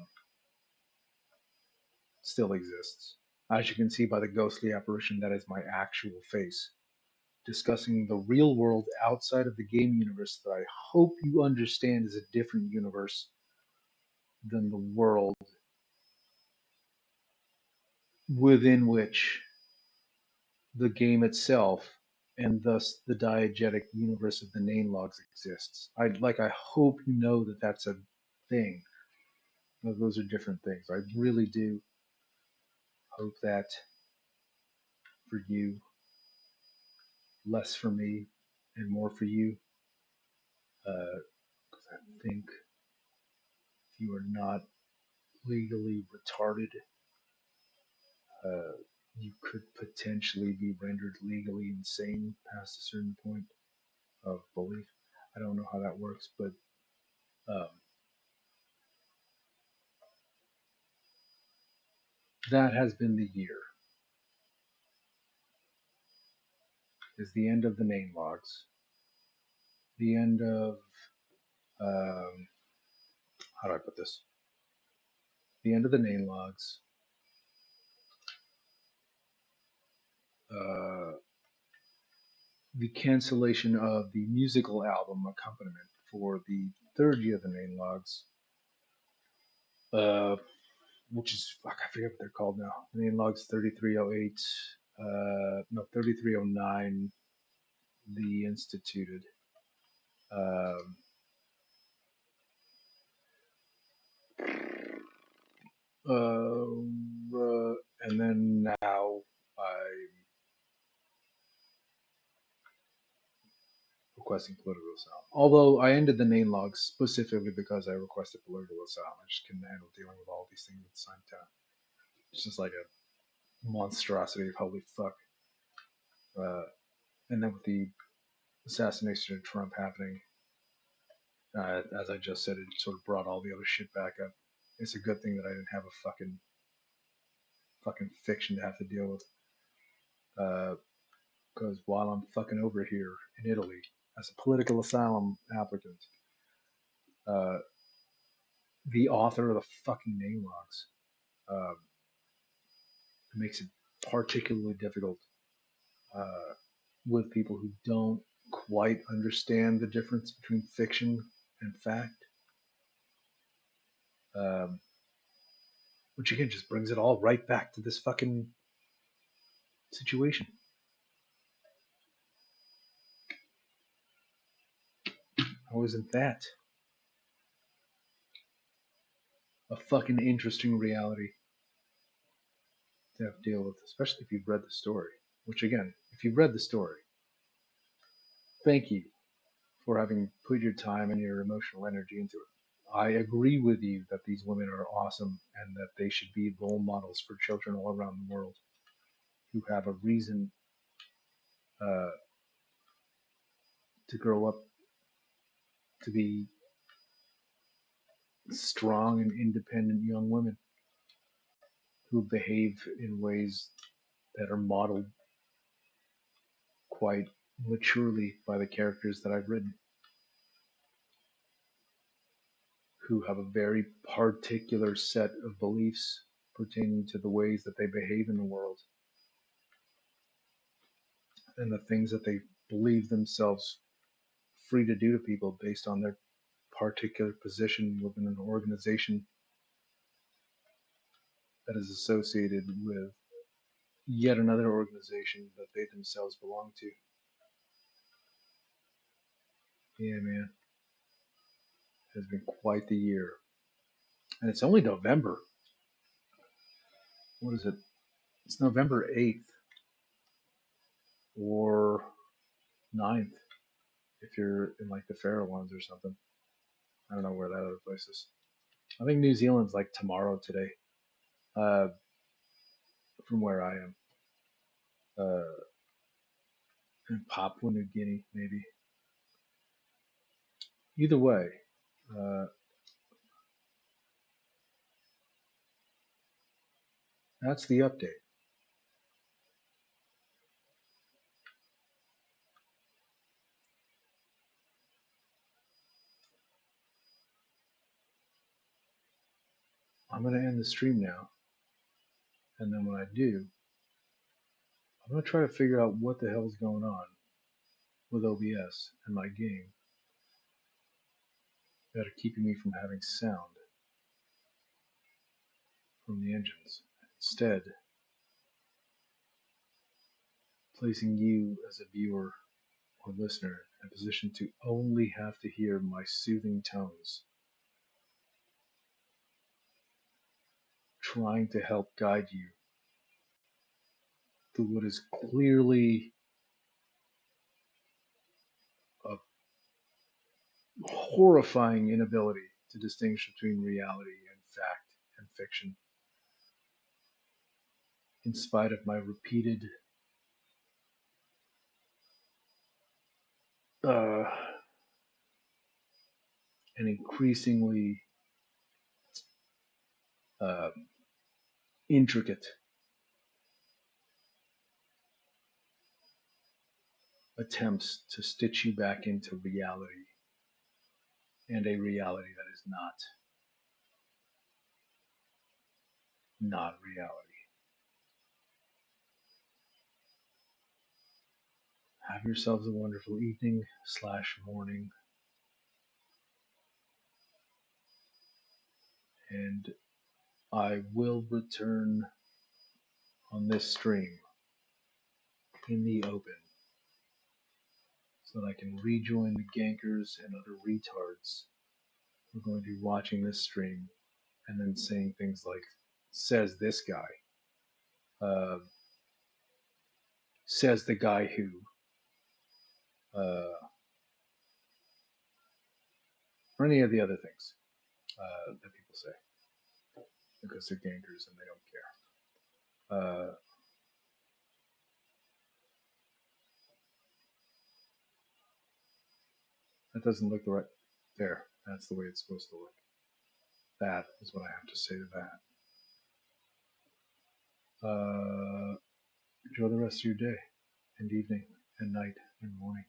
still exists. As you can see by the ghostly apparition, that is my actual face, discussing the real world outside of the game universe that I hope you understand is a different universe than the world within which the game itself and thus the diegetic universe of the name logs exists. I hope you know that that's a thing. Those are different things. I really do hope that for you, less for me, and more for you. Because I think if you are not legally retarded, uh, you could potentially be rendered legally insane past a certain point of belief. I don't know how that works, but um, that has been the year. Is the end of the name logs, the end of um, how do I put this? The end of the name logs, uh, the cancellation of the musical album accompaniment for the third year of the main logs, uh, which is fuck, I forget what they're called now. Main logs 3308, no 3309, the instituted. Um, and then now I'm requesting political asylum. Although I ended the name log specifically because I requested political asylum. I just couldn't handle dealing with all these things at the same time. It's just like a monstrosity of holy fuck. Uh, and then with the assassination of Trump happening, as I just said, it sort of brought all the other shit back up. It's a good thing that I didn't have a fucking fiction to have to deal with. Because while I'm fucking over here in Italy as a political asylum applicant, uh, the author of the fucking name logs um, makes it particularly difficult uh, with people who don't quite understand the difference between fiction and fact. Um, which again just brings it all right back to this fucking situation. How isn't that a fucking interesting reality to have to deal with, especially if you've read the story? Which again, if you've read the story, thank you for having put your time and your emotional energy into it. I agree with you that these women are awesome and that they should be role models for children all around the world who have a reason uh, to grow up to be strong and independent young women who behave in ways that are modeled quite maturely by the characters that I've written, who have a very particular set of beliefs pertaining to the ways that they behave in the world and the things that they believe themselves free to do to people based on their particular position within an organization that is associated with yet another organization that they themselves belong to. Yeah, man, it has been quite the year. And it's only November. What is it? It's November 8th or 9th if you're in like the Faroe Islands or something. I don't know where that other place is. I think New Zealand's like tomorrow today, uh, from where I am. In Papua New Guinea, maybe. Either way, uh, that's the update. I'm going to end the stream now, and then when I do, I'm going to try to figure out what the hell is going on with OBS and my game that are keeping me from having sound from the engines. Instead, placing you as a viewer or listener in a position to only have to hear my soothing tones, trying to help guide you through what is clearly a horrifying inability to distinguish between reality and fact and fiction, in spite of my repeated uh, and increasingly uh, intricate attempts to stitch you back into reality and a reality that is not reality. Have yourselves a wonderful evening / morning, and I will return on this stream in the open so that I can rejoin the gankers and other retards who are going to be watching this stream and then saying things like, says this guy, says the guy who, or any of the other things that people say because they're gankers and they don't care. That doesn't look the right. There, that's the way it's supposed to look. That is what I have to say to that. Enjoy the rest of your day and evening and night and morning.